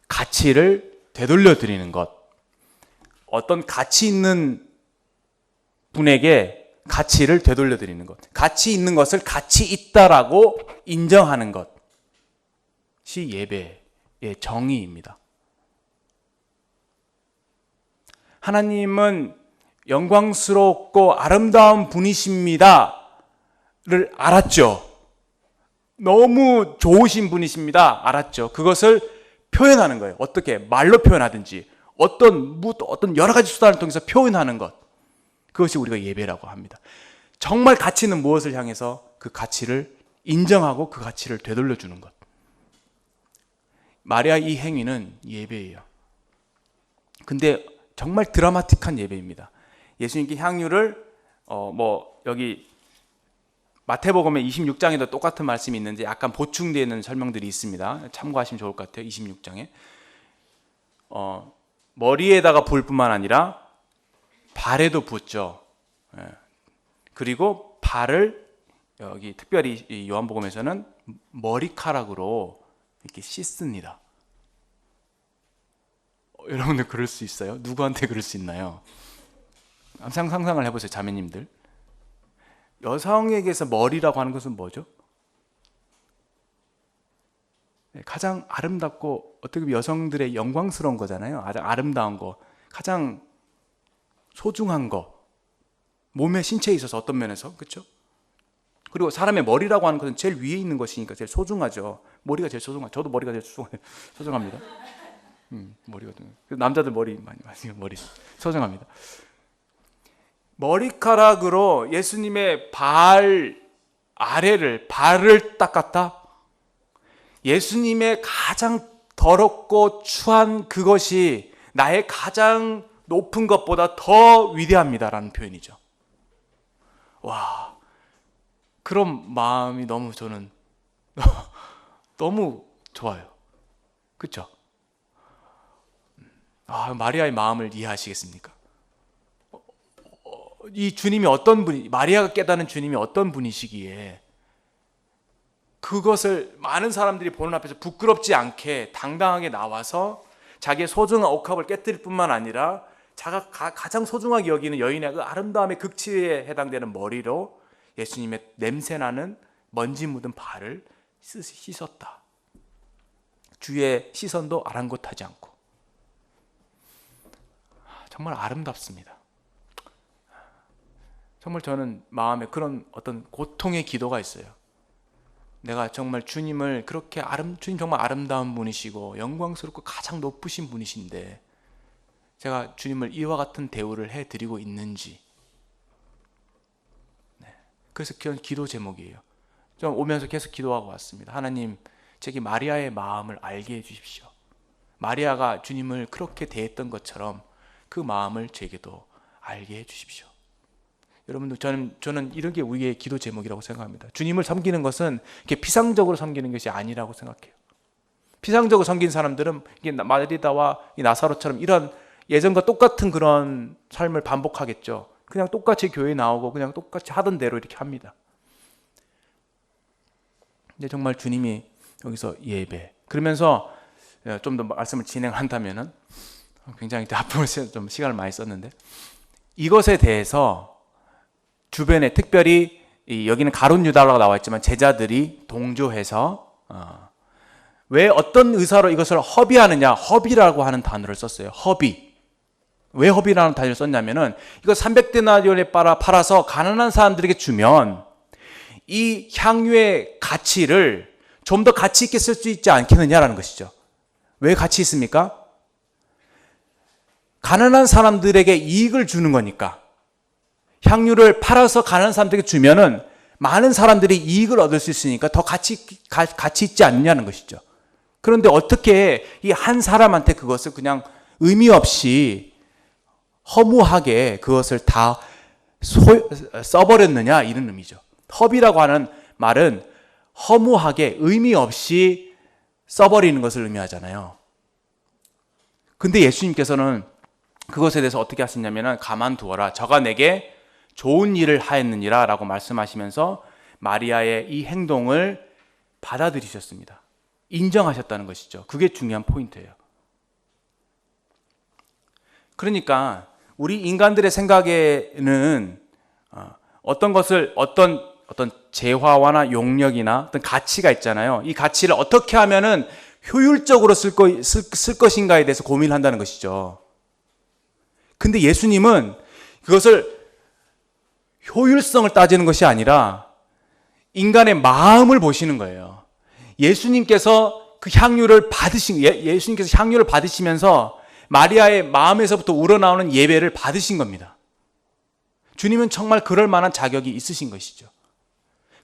가치를 되돌려 드리는 것. 어떤 가치 있는 분에게 가치를 되돌려 드리는 것. 가치 있는 것을 가치 있다라고 인정하는 것이 예배의 정의입니다. 하나님은 영광스럽고 아름다운 분이십니다를 알았죠. 너무 좋으신 분이십니다. 알았죠. 그것을 표현하는 거예요. 어떻게? 말로 표현하든지 어떤 여러 가지 수단을 통해서 표현하는 것. 그것이 우리가 예배라고 합니다. 정말 가치는 무엇을 향해서 그 가치를 인정하고 그 가치를 되돌려 주는 것. 마리아 이 행위는 예배예요. 근데 정말 드라마틱한 예배입니다. 예수님께 향유를 여기 마태복음의 26장에도 똑같은 말씀이 있는데 약간 보충되어 있는 설명들이 있습니다. 참고하시면 좋을 것 같아요. 26장에 머리에다가 부을 뿐만 아니라 발에도 붓죠. 그리고 발을 여기 특별히 이 요한복음에서는 머리카락으로 이렇게 씻습니다. 여러분들 그럴 수 있어요? 누구한테 그럴 수 있나요? 상상을 해보세요, 자매님들. 여성에게서 머리라고 하는 것은 뭐죠? 가장 아름답고 어떻게 보면 여성들의 영광스러운 거잖아요. 아름다운 거, 가장 소중한 거, 몸의 신체에 있어서 어떤 면에서, 그렇죠? 그리고 사람의 머리라고 하는 것은 제일 위에 있는 것이니까 제일 소중하죠. 머리가 제일 소중하죠. 저도 머리가 제일 소중합니다. 머리가 남자들 머리 많이 머리 소중합니다. 머리카락으로 예수님의 발을 닦았다. 예수님의 가장 더럽고 추한 그것이 나의 가장 높은 것보다 더 위대합니다라는 표현이죠. 와, 그런 마음이 저는 너무 좋아요. 그렇죠? 마리아의 마음을 이해하시겠습니까? 이 주님이 어떤 분이, 마리아가 깨닫는 주님이 어떤 분이시기에 그것을 많은 사람들이 보는 앞에서 부끄럽지 않게 당당하게 나와서 자기의 소중한 옥합을 깨뜨릴 뿐만 아니라 자가 가장 소중하게 여기는 여인의 그 아름다움의 극치에 해당되는 머리로 예수님의 냄새나는 먼지 묻은 발을 씻었다. 주의 시선도 아랑곳하지 않고. 정말 아름답습니다. 정말 저는 마음에 그런 어떤 고통의 기도가 있어요. 내가 정말 주님을 그렇게 주님 정말 아름다운 분이시고 영광스럽고 가장 높으신 분이신데 제가 주님을 이와 같은 대우를 해드리고 있는지. 그래서 그런 기도 제목이에요. 좀 오면서 계속 기도하고 왔습니다. 하나님, 제게 마리아의 마음을 알게 해주십시오. 마리아가 주님을 그렇게 대했던 것처럼 그 마음을 제게도 알게 해주십시오. 여러분들, 저는 이런 게 우리의 기도 제목이라고 생각합니다. 주님을 섬기는 것은 이렇게 피상적으로 섬기는 것이 아니라고 생각해요. 피상적으로 섬긴 사람들은 이게 마리다와 이 나사로처럼 이런 예전과 똑같은 그런 삶을 반복하겠죠. 그냥 똑같이 교회에 나오고 그냥 똑같이 하던 대로 이렇게 합니다. 근데 정말 주님이 여기서 예배, 그러면서 좀 더 말씀을 진행한다면은 굉장히 앞으로 좀 시간을 많이 썼는데 이것에 대해서 주변에 특별히 여기는 가룟 유다라고 나와 있지만 제자들이 동조해서 왜 어떤 의사로 이것을 허비하느냐, 허비라고 하는 단어를 썼어요. 허비. 왜 허비라는 단어를 썼냐면은 이거 300데나리온에 팔아서 가난한 사람들에게 주면 이 향유의 가치를 좀 더 가치 있게 쓸 수 있지 않겠느냐라는 것이죠. 왜 가치 있습니까? 가난한 사람들에게 이익을 주는 거니까. 향유를 팔아서 가난한 사람들에게 주면은 많은 사람들이 이익을 얻을 수 있으니까 더 가치 있지 않느냐는 것이죠. 그런데 어떻게 이 한 사람한테 그것을 그냥 의미 없이 허무하게 그것을 다 써버렸느냐, 이런 의미죠. 허비라고 하는 말은 허무하게 의미 없이 써버리는 것을 의미하잖아요. 근데 예수님께서는 그것에 대해서 어떻게 하셨냐면 가만두어라, 저가 내게 좋은 일을 하였느니라 라고 말씀하시면서 마리아의 이 행동을 받아들이셨습니다. 인정하셨다는 것이죠. 그게 중요한 포인트예요. 그러니까 우리 인간들의 생각에는 어떤 것을 어떤 재화나 용력이나 어떤 가치가 있잖아요. 이 가치를 어떻게 하면은 효율적으로 쓸 것인가에 대해서 고민한다는 것이죠. 근데 예수님은 그것을 효율성을 따지는 것이 아니라 인간의 마음을 보시는 거예요. 예수님께서 그 향유를 예수님께서 향유를 받으시면서 마리아의 마음에서부터 우러나오는 예배를 받으신 겁니다. 주님은 정말 그럴 만한 자격이 있으신 것이죠.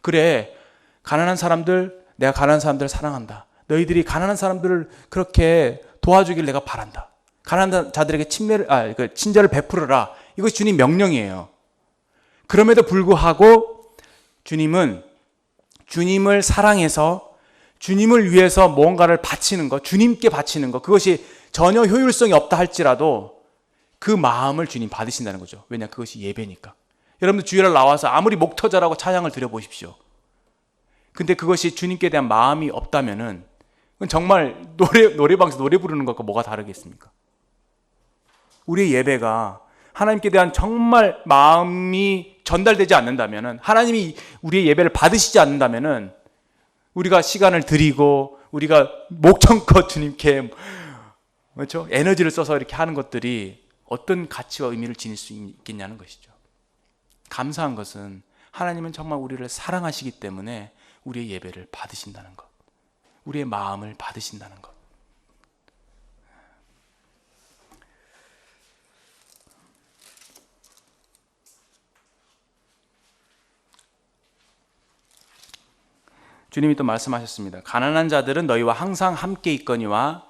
그래, 가난한 사람들, 내가 가난한 사람들을 사랑한다. 너희들이 가난한 사람들을 그렇게 도와주길 내가 바란다. 가난한 자들에게 친절을 베풀어라. 이것이 주님 명령이에요. 그럼에도 불구하고 주님은 주님을 사랑해서 주님을 위해서 뭔가를 바치는 것, 주님께 바치는 것, 그것이 전혀 효율성이 없다 할지라도 그 마음을 주님 받으신다는 거죠. 왜냐, 그것이 예배니까. 여러분들 주일날 나와서 아무리 목 터져라고 찬양을 드려보십시오. 근데 그것이 주님께 대한 마음이 없다면은 그건 정말 노래방에서 노래 부르는 것과 뭐가 다르겠습니까? 우리의 예배가 하나님께 대한 정말 마음이 전달되지 않는다면은, 하나님이 우리의 예배를 받으시지 않는다면은, 우리가 시간을 드리고 우리가 목청껏 주님께, 그렇죠? 에너지를 써서 이렇게 하는 것들이 어떤 가치와 의미를 지닐 수 있겠냐는 것이죠. 감사한 것은 하나님은 정말 우리를 사랑하시기 때문에 우리의 예배를 받으신다는 것, 우리의 마음을 받으신다는 것. 주님이 또 말씀하셨습니다. 가난한 자들은 너희와 항상 함께 있거니와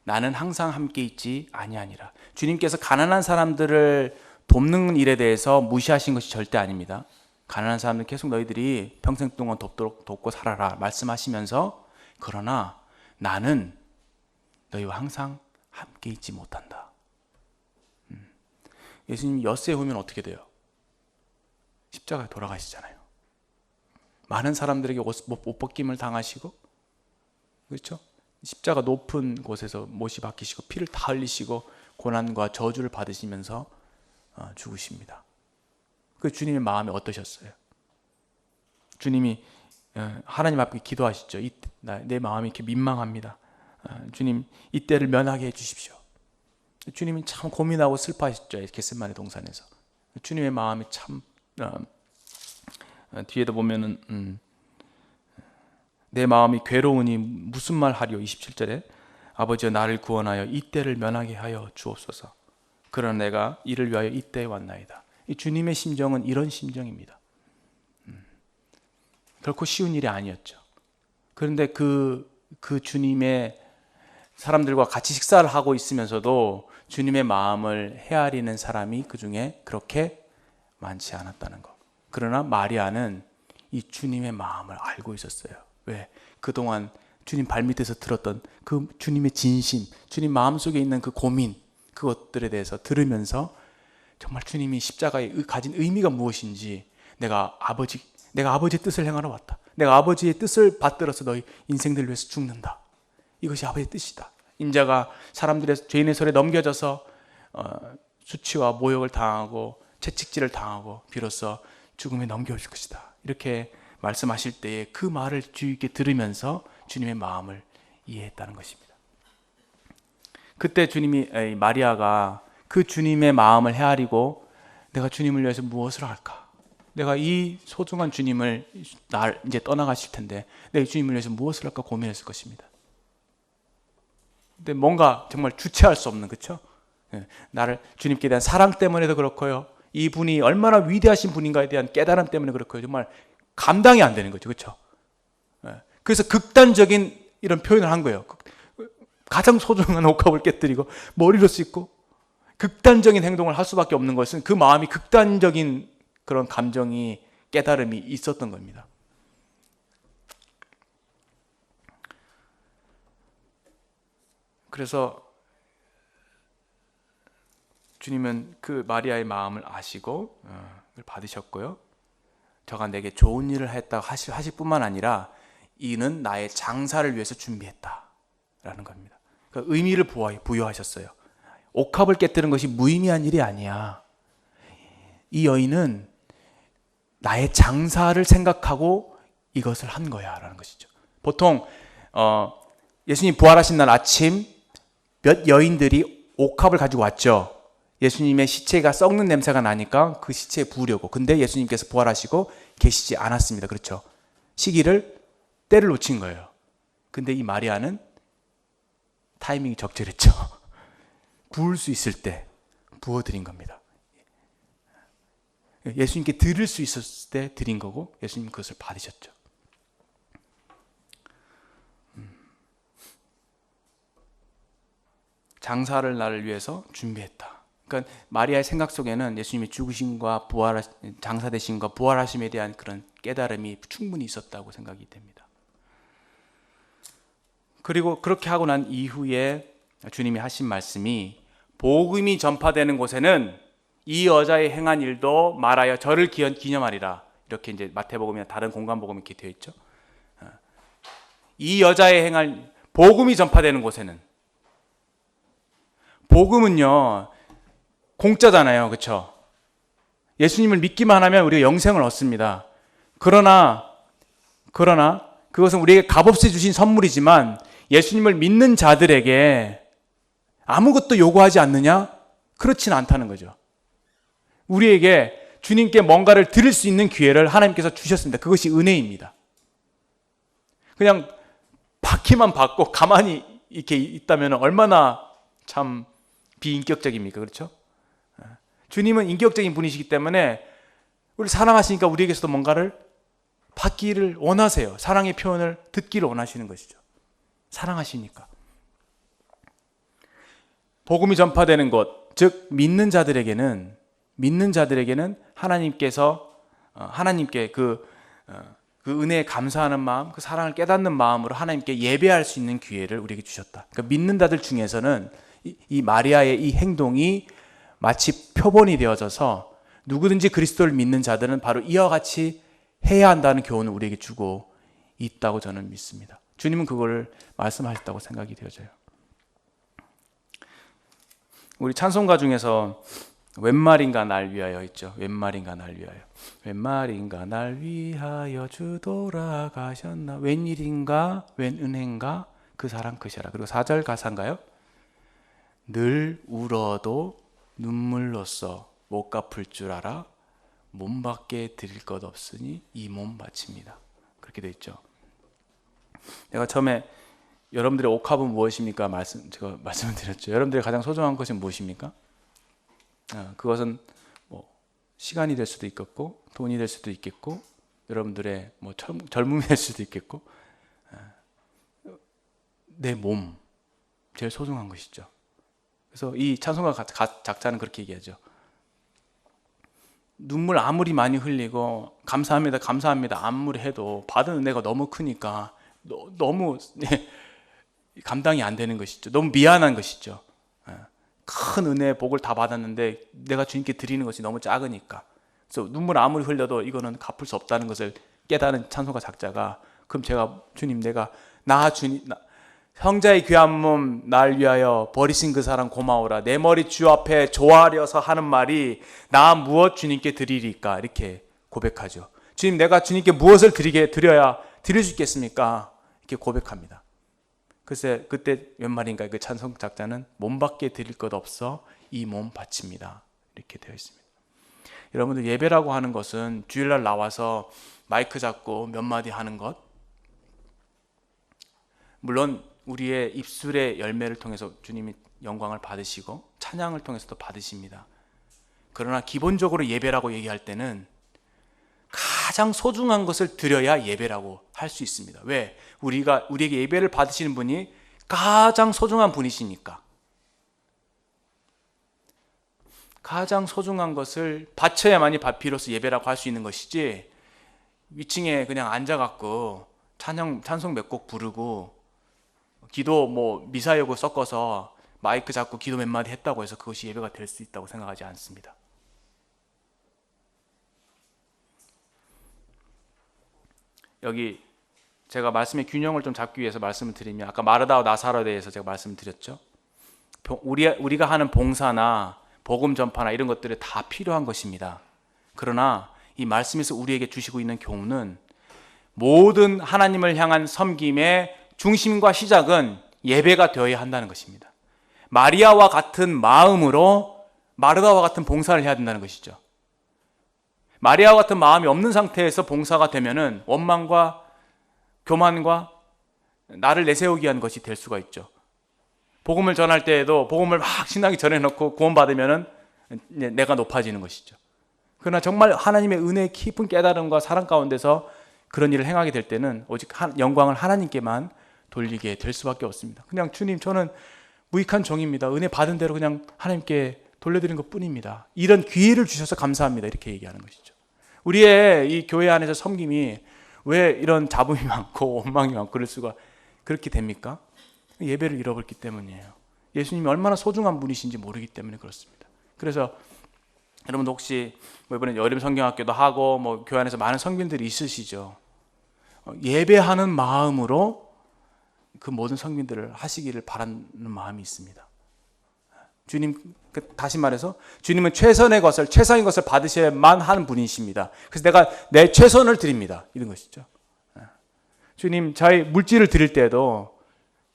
나는 항상 함께 있지 아니하니라. 주님께서 가난한 사람들을 돕는 일에 대해서 무시하신 것이 절대 아닙니다. 가난한 사람들 계속 너희들이 평생 동안 돕도록 돕고 살아라 말씀하시면서, 그러나 나는 너희와 항상 함께 있지 못한다. 예수님 엿새 오면 어떻게 돼요? 십자가에 돌아가시잖아요. 많은 사람들에게 옷 벗김을 당하시고, 그렇죠? 십자가 높은 곳에서 못이 박히시고 피를 다 흘리시고 고난과 저주를 받으시면서 죽으십니다. 그 주님의 마음이 어떠셨어요? 주님이 하나님 앞에 기도하시죠. 내 마음이 이렇게 민망합니다. 주님, 이때를 면하게 해주십시오. 주님이 참 고민하고 슬퍼하셨죠. 겟세마네 동산에서. 주님의 마음이 참 뒤에도 보면은 내 마음이 괴로우니 무슨 말 하리요. 27절에 아버지여 나를 구원하여 이때를 면하게 하여 주옵소서. 그러나 내가 이를 위하여 이때에 왔나이다. 이 주님의 심정은 이런 심정입니다. 결코 쉬운 일이 아니었죠. 그런데 그 주님의 사람들과 같이 식사를 하고 있으면서도 주님의 마음을 헤아리는 사람이 그 중에 그렇게 많지 않았다는 것. 그러나 마리아는 이 주님의 마음을 알고 있었어요. 왜? 그동안 주님 발밑에서 들었던 그 주님의 진심, 주님 마음속에 있는 그 고민, 그것들에 대해서 들으면서 정말 주님이 십자가에 가진 의미가 무엇인지, 내가 아버지의 뜻을 행하러 왔다. 내가 아버지의 뜻을 받들어서 너희 인생들 위해서 죽는다. 이것이 아버지의 뜻이다. 인자가 사람들의 죄인의 손에 넘겨져서 수치와 모욕을 당하고 채찍질을 당하고 비로소 죽음에 넘겨질 것이다. 이렇게 말씀하실 때에 그 말을 주의 깊게 들으면서 주님의 마음을 이해했다는 것입니다. 그때 마리아가 그 주님의 마음을 헤아리고 내가 주님을 위해서 무엇을 할까? 내가 이 소중한 주님을 이제 떠나가실 텐데 내가 주님을 위해서 무엇을 할까 고민했을 것입니다. 근데 뭔가 정말 주체할 수 없는, 그렇죠? 나를 주님께 대한 사랑 때문에도 그렇고요. 이분이 얼마나 위대하신 분인가에 대한 깨달음 때문에 그렇고요. 정말 감당이 안 되는 거죠. 그렇죠? 그래서 극단적인 이런 표현을 한 거예요. 가장 소중한 옥합을 깨뜨리고 머리로 씻고 극단적인 행동을 할 수밖에 없는 것은 그 마음이 극단적인 그런 감정이, 깨달음이 있었던 겁니다. 그래서 주님은 그 마리아의 마음을 아시고 그걸 받으셨고요. 저가 내게 좋은 일을 했다고 하실 뿐만 아니라 이는 나의 장사를 위해서 준비했다라는 겁니다. 그러니까 의미를 부여하셨어요. 옥합을 깨뜨리는 것이 무의미한 일이 아니야. 이 여인은 나의 장사를 생각하고 이것을 한 거야 라는 것이죠. 보통 예수님 부활하신 날 아침 몇 여인들이 옥합을 가지고 왔죠. 예수님의 시체가 썩는 냄새가 나니까 그 시체에 부으려고. 근데 예수님께서 부활하시고 계시지 않았습니다. 그렇죠? 때를 놓친 거예요. 근데 이 마리아는 타이밍이 적절했죠. 부을 수 있을 때 부어드린 겁니다. 예수님께 드릴 수 있었을 때 드린 거고 예수님 그것을 받으셨죠. 장사를 나를 위해서 준비했다. 그러니까 마리아의 생각 속에는 예수님의 죽으심과 장사되심과 부활하심에 대한 그런 깨달음이 충분히 있었다고 생각이 됩니다. 그리고 그렇게 하고 난 이후에 주님이 하신 말씀이 복음이 전파되는 곳에는 이 여자의 행한 일도 말하여 저를 기념하리라. 이렇게 이제 마태복음이나 다른 공간복음이 이렇게 되어 있죠. 이 여자의 행한 복음이 전파되는 곳에는, 복음은요 공짜잖아요, 그렇죠? 예수님을 믿기만 하면 우리가 영생을 얻습니다. 그러나 그것은 우리에게 값없이 주신 선물이지만 예수님을 믿는 자들에게 아무것도 요구하지 않느냐? 그렇지는 않다는 거죠. 우리에게 주님께 뭔가를 드릴 수 있는 기회를 하나님께서 주셨습니다. 그것이 은혜입니다. 그냥 받기만 받고 가만히 이렇게 있다면 얼마나 참 비인격적입니까? 그렇죠? 주님은 인격적인 분이시기 때문에 우리 사랑하시니까 우리에게서도 뭔가를 받기를 원하세요. 사랑의 표현을 듣기를 원하시는 것이죠. 사랑하시니까. 복음이 전파되는 곳, 즉 믿는 자들에게는 하나님께서 하나님께 그 은혜에 감사하는 마음, 그 사랑을 깨닫는 마음으로 하나님께 예배할 수 있는 기회를 우리에게 주셨다. 그러니까 믿는 자들 중에서는 이 마리아의 이 행동이 마치 표본이 되어져서 누구든지 그리스도를 믿는 자들은 바로 이와 같이 해야 한다는 교훈을 우리에게 주고 있다고 저는 믿습니다. 주님은 그걸 말씀하셨다고 생각이 되어져요. 우리 찬송가 중에서 웬 말인가 날 위하여 있죠. 웬 말인가 날 위하여. 웬 말인가 날 위하여 주 돌아가셨나. 웬일인가 웬 은혜인가 그 사랑 크셔라. 그리고 4절 가사인가요? 늘 울어도 눈물로써 못 갚을 줄 알아 몸밖에 드릴 것 없으니 이 몸 바칩니다. 그렇게 되어 있죠. 내가 처음에 여러분들의 옥합은 무엇입니까? 제가 말씀을 드렸죠. 여러분들의 가장 소중한 것은 무엇입니까? 그것은 뭐 시간이 될 수도 있겠고, 돈이 될 수도 있겠고, 여러분들의 뭐 젊음이 될 수도 있겠고, 내 몸 제일 소중한 것이죠. 그래서 이 찬송가 작자는 그렇게 얘기하죠. 눈물 아무리 많이 흘리고 감사합니다 아무리 해도 받은 은혜가 너무 크니까 너무 감당이 안 되는 것이죠. 너무 미안한 것이죠. 큰 은혜의 복을 다 받았는데 내가 주님께 드리는 것이 너무 작으니까. 그래서 눈물 아무리 흘려도 이거는 갚을 수 없다는 것을 깨달은 찬송가 작자가, 그럼 제가 주님 형제의 귀한 몸 날 위하여 버리신 그 사랑 고마워라. 내 머리 주 앞에 조아려서 하는 말이 나 무엇 주님께 드리리까? 이렇게 고백하죠. 주님, 내가 주님께 무엇을 드릴 수 있겠습니까? 이렇게 고백합니다. 글쎄 그때 웬 말인가 그 찬송 작자는 몸밖에 드릴 것 없어 이 몸 바칩니다. 이렇게 되어 있습니다. 여러분들 예배라고 하는 것은 주일날 나와서 마이크 잡고 몇 마디 하는 것, 물론 우리의 입술의 열매를 통해서 주님이 영광을 받으시고 찬양을 통해서도 받으십니다. 그러나 기본적으로 예배라고 얘기할 때는 가장 소중한 것을 드려야 예배라고 할 수 있습니다. 왜? 우리에게 예배를 받으시는 분이 가장 소중한 분이시니까. 가장 소중한 것을 바쳐야만이 비로소 예배라고 할 수 있는 것이지, 위층에 그냥 앉아갖고 찬송 몇 곡 부르고 기도 미사여구 섞어서 마이크 잡고 기도 몇 마디 했다고 해서 그것이 예배가 될 수 있다고 생각하지 않습니다. 여기 제가 말씀의 균형을 좀 잡기 위해서 말씀을 드리면, 아까 마르다와 나사로에 대해서 제가 말씀을 드렸죠. 우리가 하는 봉사나 복음 전파나 이런 것들이 다 필요한 것입니다. 그러나 이 말씀에서 우리에게 주시고 있는 교훈은 모든 하나님을 향한 섬김의 중심과 시작은 예배가 되어야 한다는 것입니다. 마리아와 같은 마음으로 마르다와 같은 봉사를 해야 된다는 것이죠. 마리아와 같은 마음이 없는 상태에서 봉사가 되면은 원망과 교만과 나를 내세우기 위한 것이 될 수가 있죠. 복음을 전할 때에도 복음을 막 신나게 전해놓고 구원받으면은 내가 높아지는 것이죠. 그러나 정말 하나님의 은혜의 깊은 깨달음과 사랑 가운데서 그런 일을 행하게 될 때는 오직 영광을 하나님께만 돌리게 될 수밖에 없습니다. 그냥 주님, 저는 무익한 종입니다. 은혜 받은 대로 그냥 하나님께 돌려드린 것 뿐입니다. 이런 기회를 주셔서 감사합니다. 이렇게 얘기하는 것이죠. 우리의 이 교회 안에서 섬김이 왜 이런 잡음이 많고 원망이 많고 그럴 수가 그렇게 됩니까? 예배를 잃어버렸기 때문이에요. 예수님이 얼마나 소중한 분이신지 모르기 때문에 그렇습니다. 그래서 여러분도 혹시 뭐 이번에 여름 성경학교도 하고 뭐 교회 안에서 많은 성빈들이 있으시죠. 예배하는 마음으로 그 모든 성빈들을 하시기를 바라는 마음이 있습니다. 주님, 다시 말해서 주님은 최선의 것을, 최상의 것을 받으셔야만 하는 분이십니다. 그래서 내가 내 최선을 드립니다. 이런 것이죠. 주님, 저희 물질을 드릴 때에도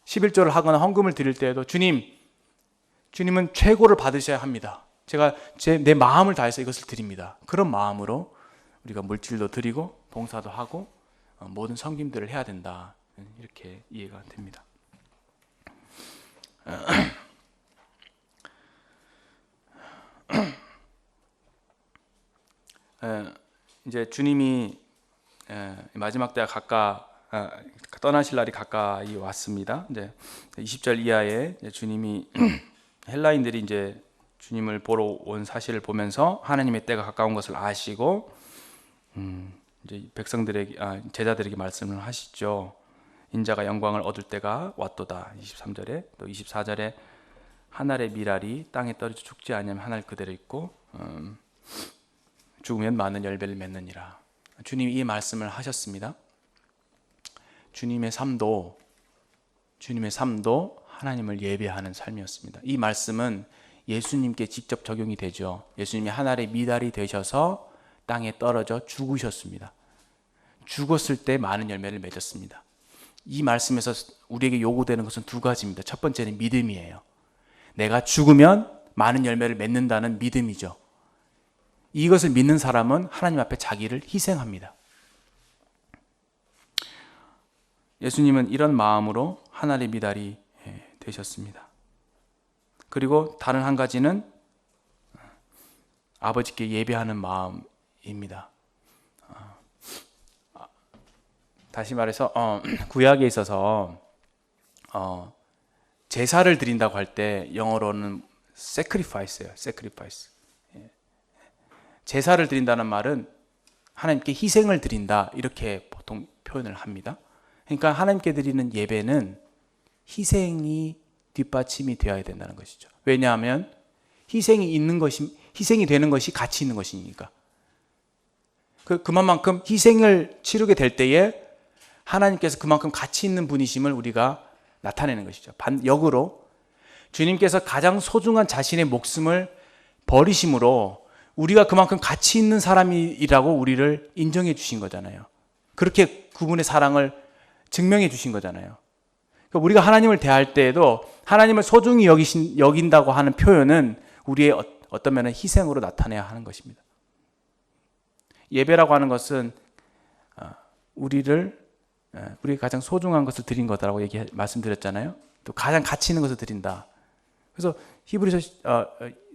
11조를 하거나 헌금을 드릴 때에도 주님은 최고를 받으셔야 합니다. 제가 내 마음을 다해서 이것을 드립니다. 그런 마음으로 우리가 물질도 드리고 봉사도 하고 모든 섬김들을 해야 된다. 이렇게 이해가 됩니다. 이제 주님이 마지막 때가 떠나실 날이 가까이 왔습니다. 이제 20절 이하에 주님이 헬라인들이 이제 주님을 보러 온 사실을 보면서 하나님의 때가 가까운 것을 아시고 이제 백성들에게 제자들에게 말씀을 하시죠. 인자가 영광을 얻을 때가 왔도다. 23절에 또 24절에 한 알의 밀알이 땅에 떨어져 죽지 아니하면 한 알 그대로 있고 죽으면 많은 열매를 맺느니라. 주님이 이 말씀을 하셨습니다. 주님의 삶도 하나님을 예배하는 삶이었습니다. 이 말씀은 예수님께 직접 적용이 되죠. 예수님이 한 알의 미달이 되셔서 땅에 떨어져 죽으셨습니다. 죽었을 때 많은 열매를 맺었습니다. 이 말씀에서 우리에게 요구되는 것은 두 가지입니다. 첫 번째는 믿음이에요. 내가 죽으면 많은 열매를 맺는다는 믿음이죠. 이것을 믿는 사람은 하나님 앞에 자기를 희생합니다. 예수님은 이런 마음으로 한 알의 미달이 되셨습니다. 그리고 다른 한 가지는 아버지께 예배하는 마음입니다. 다시 말해서 구약에 있어서 제사를 드린다고 할 때 영어로는 sacrifice예요. sacrifice. 제사를 드린다는 말은 하나님께 희생을 드린다 이렇게 보통 표현을 합니다. 그러니까 하나님께 드리는 예배는 희생이 뒷받침이 되어야 된다는 것이죠. 왜냐하면 희생이 되는 것이 가치 있는 것이니까. 그만큼 희생을 치르게 될 때에 하나님께서 그만큼 가치 있는 분이심을 우리가 나타내는 것이죠. 역으로 주님께서 가장 소중한 자신의 목숨을 버리심으로 우리가 그만큼 가치 있는 사람이라고 우리를 인정해 주신 거잖아요. 그렇게 그분의 사랑을 증명해 주신 거잖아요. 그러니까 우리가 하나님을 대할 때에도 하나님을 소중히 여긴다고 하는 표현은 우리의 어떤 면은 희생으로 나타내야 하는 것입니다. 예배라고 하는 것은 우리가 가장 소중한 것을 드린 거다라고 말씀드렸잖아요. 또 가장 가치 있는 것을 드린다. 그래서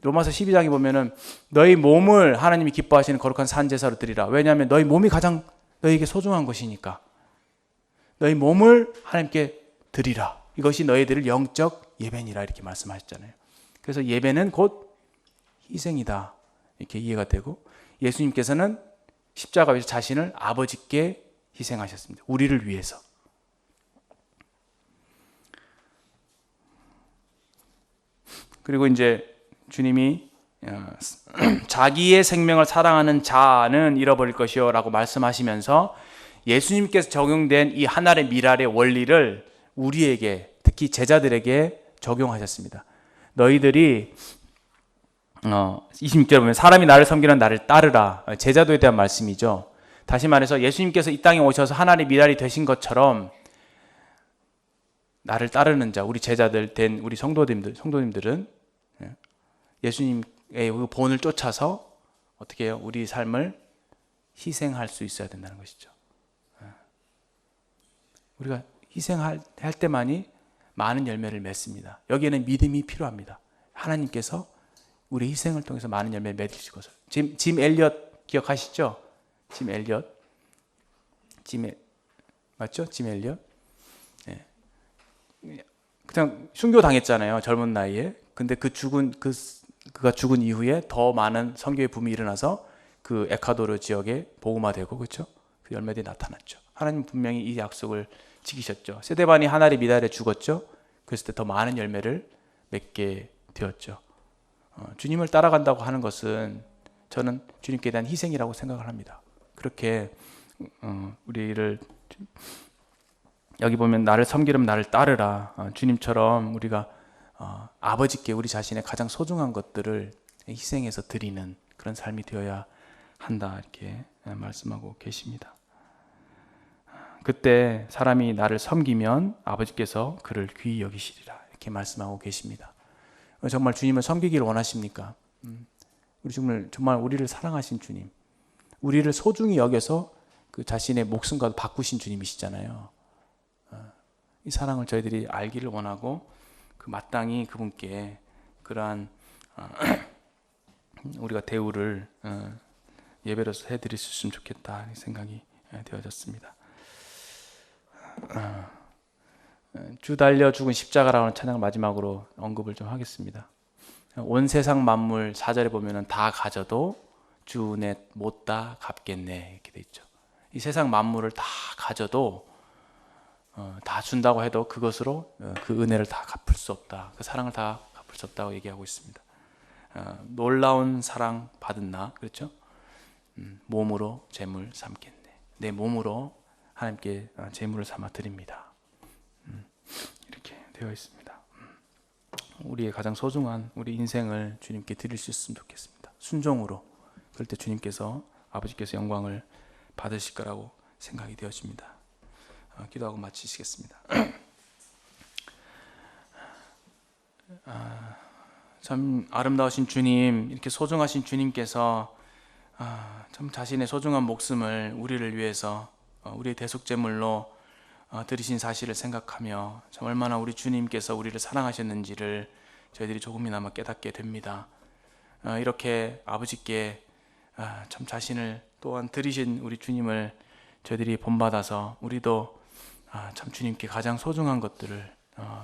로마서 12장에 보면은 너희 몸을 하나님이 기뻐하시는 거룩한 산제사로 드리라. 왜냐하면 너희 몸이 가장 너희에게 소중한 것이니까. 너희 몸을 하나님께 드리라. 이것이 너희들을 영적 예배니라 이렇게 말씀하셨잖아요. 그래서 예배는 곧 희생이다. 이렇게 이해가 되고 예수님께서는 십자가에서 자신을 아버지께 희생하셨습니다. 우리를 위해서. 그리고 이제 주님이 자기의 생명을 사랑하는 자는 잃어버릴 것이요 라고 말씀하시면서 예수님께서 적용된 이 한 알의 밀알의 원리를 우리에게, 특히 제자들에게 적용하셨습니다. 너희들이 26절에 보면 사람이 나를 섬기는 나를 따르라. 제자도에 대한 말씀이죠. 다시 말해서 예수님께서 이 땅에 오셔서 한 알의 밀알이 되신 것처럼 나를 따르는 자, 우리 제자들 된 우리 성도님들은 예수님의 그 본을 쫓아서 어떻게 해요? 우리 삶을 희생할 수 있어야 된다는 것이죠. 우리가 희생할 때만이 많은 열매를 맺습니다. 여기에는 믿음이 필요합니다. 하나님께서 우리 희생을 통해서 많은 열매를 맺으실 것을. 짐 엘리엇 기억하시죠? 짐 엘리엇. 맞죠? 짐 엘리엇. 네. 그냥 순교 당했잖아요. 젊은 나이에. 근데 그 죽은 그 그가 죽은 이후에 더 많은 선교의 붐이 일어나서 그 에콰도르 지역에 복음화되고 그렇죠? 그 열매들이 나타났죠. 하나님 분명히 이 약속을 지키셨죠. 세데반이 한 알이 미달에 죽었죠. 그랬을 때 더 많은 열매를 맺게 되었죠. 주님을 따라간다고 하는 것은 저는 주님께 대한 희생이라고 생각을 합니다. 그렇게 우리를 여기 보면 나를 섬기려면 나를 따르라. 주님처럼 우리가 아버지께 우리 자신의 가장 소중한 것들을 희생해서 드리는 그런 삶이 되어야 한다 이렇게 말씀하고 계십니다. 그때 사람이 나를 섬기면 아버지께서 그를 귀히 여기시리라 이렇게 말씀하고 계십니다. 정말 주님을 섬기기를 원하십니까? 우리 정말 우리를 사랑하신 주님, 우리를 소중히 여겨서 그 자신의 목숨과도 바꾸신 주님이시잖아요. 이 사랑을 저희들이 알기를 원하고 그 마땅히 그분께 그러한 우리가 대우를 예배로서 해드릴 수 있으면 좋겠다 생각이 되어졌습니다. 주 달려 죽은 십자가라고 하는 찬양을 마지막으로 언급을 좀 하겠습니다. 온 세상 만물 4절에 보면은 다 가져도 주 은혜 못다 갚겠네 이렇게 돼 있죠. 이 세상 만물을 다 가져도 다 준다고 해도 그것으로 그 은혜를 다 갚을 수 없다. 그 사랑을 다 갚을 수 없다고 얘기하고 있습니다. 놀라운 사랑 받은 나 그렇죠? 몸으로 제물 삼겠네. 내 몸으로 하나님께 제물을 삼아 드립니다. 이렇게 되어 있습니다. 우리의 가장 소중한 우리 인생을 주님께 드릴 수 있으면 좋겠습니다. 순종으로. 그럴 때 주님께서 아버지께서 영광을 받으실 거라고 생각이 되어집니다. 기도하고 마치시겠습니다. 참 아름다우신 주님, 이렇게 소중하신 주님께서 참 자신의 소중한 목숨을 우리를 위해서 우리의 대속제물로 드리신 사실을 생각하며 참 얼마나 우리 주님께서 우리를 사랑하셨는지를 저희들이 조금이나마 깨닫게 됩니다. 이렇게 아버지께 참 자신을 또한 드리신 우리 주님을 저희들이 본받아서 우리도 참 주님께 가장 소중한 것들을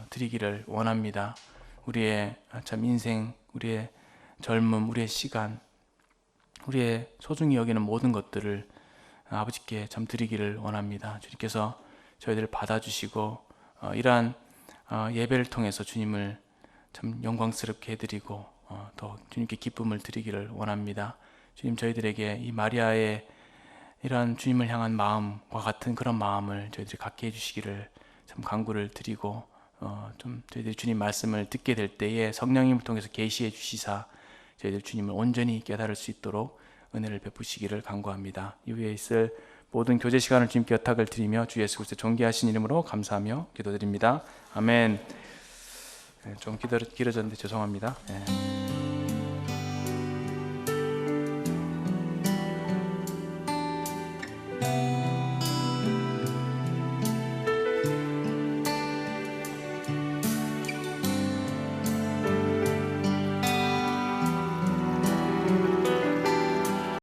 드리기를 원합니다. 우리의 참 인생, 우리의 젊음, 우리의 시간, 우리의 소중히 여기는 모든 것들을 아버지께 참 드리기를 원합니다. 주님께서 저희들을 받아주시고 이러한 예배를 통해서 주님을 참 영광스럽게 해드리고 더 주님께 기쁨을 드리기를 원합니다. 주님 저희들에게 이 마리아의 이러한 주님을 향한 마음과 같은 그런 마음을 저희들이 갖게 해주시기를 참 간구를 드리고 좀 저희들이 주님 말씀을 듣게 될 때에 성령님을 통해서 계시해 주시사 저희들 주님을 온전히 깨달을 수 있도록 은혜를 베푸시기를 간구합니다. 이후에 있을 모든 교제 시간을 주님께 여탁을 드리며 주 예수 그리스도의 존귀하신 이름으로 감사하며 기도드립니다. 아멘. 좀 길어졌는데 죄송합니다.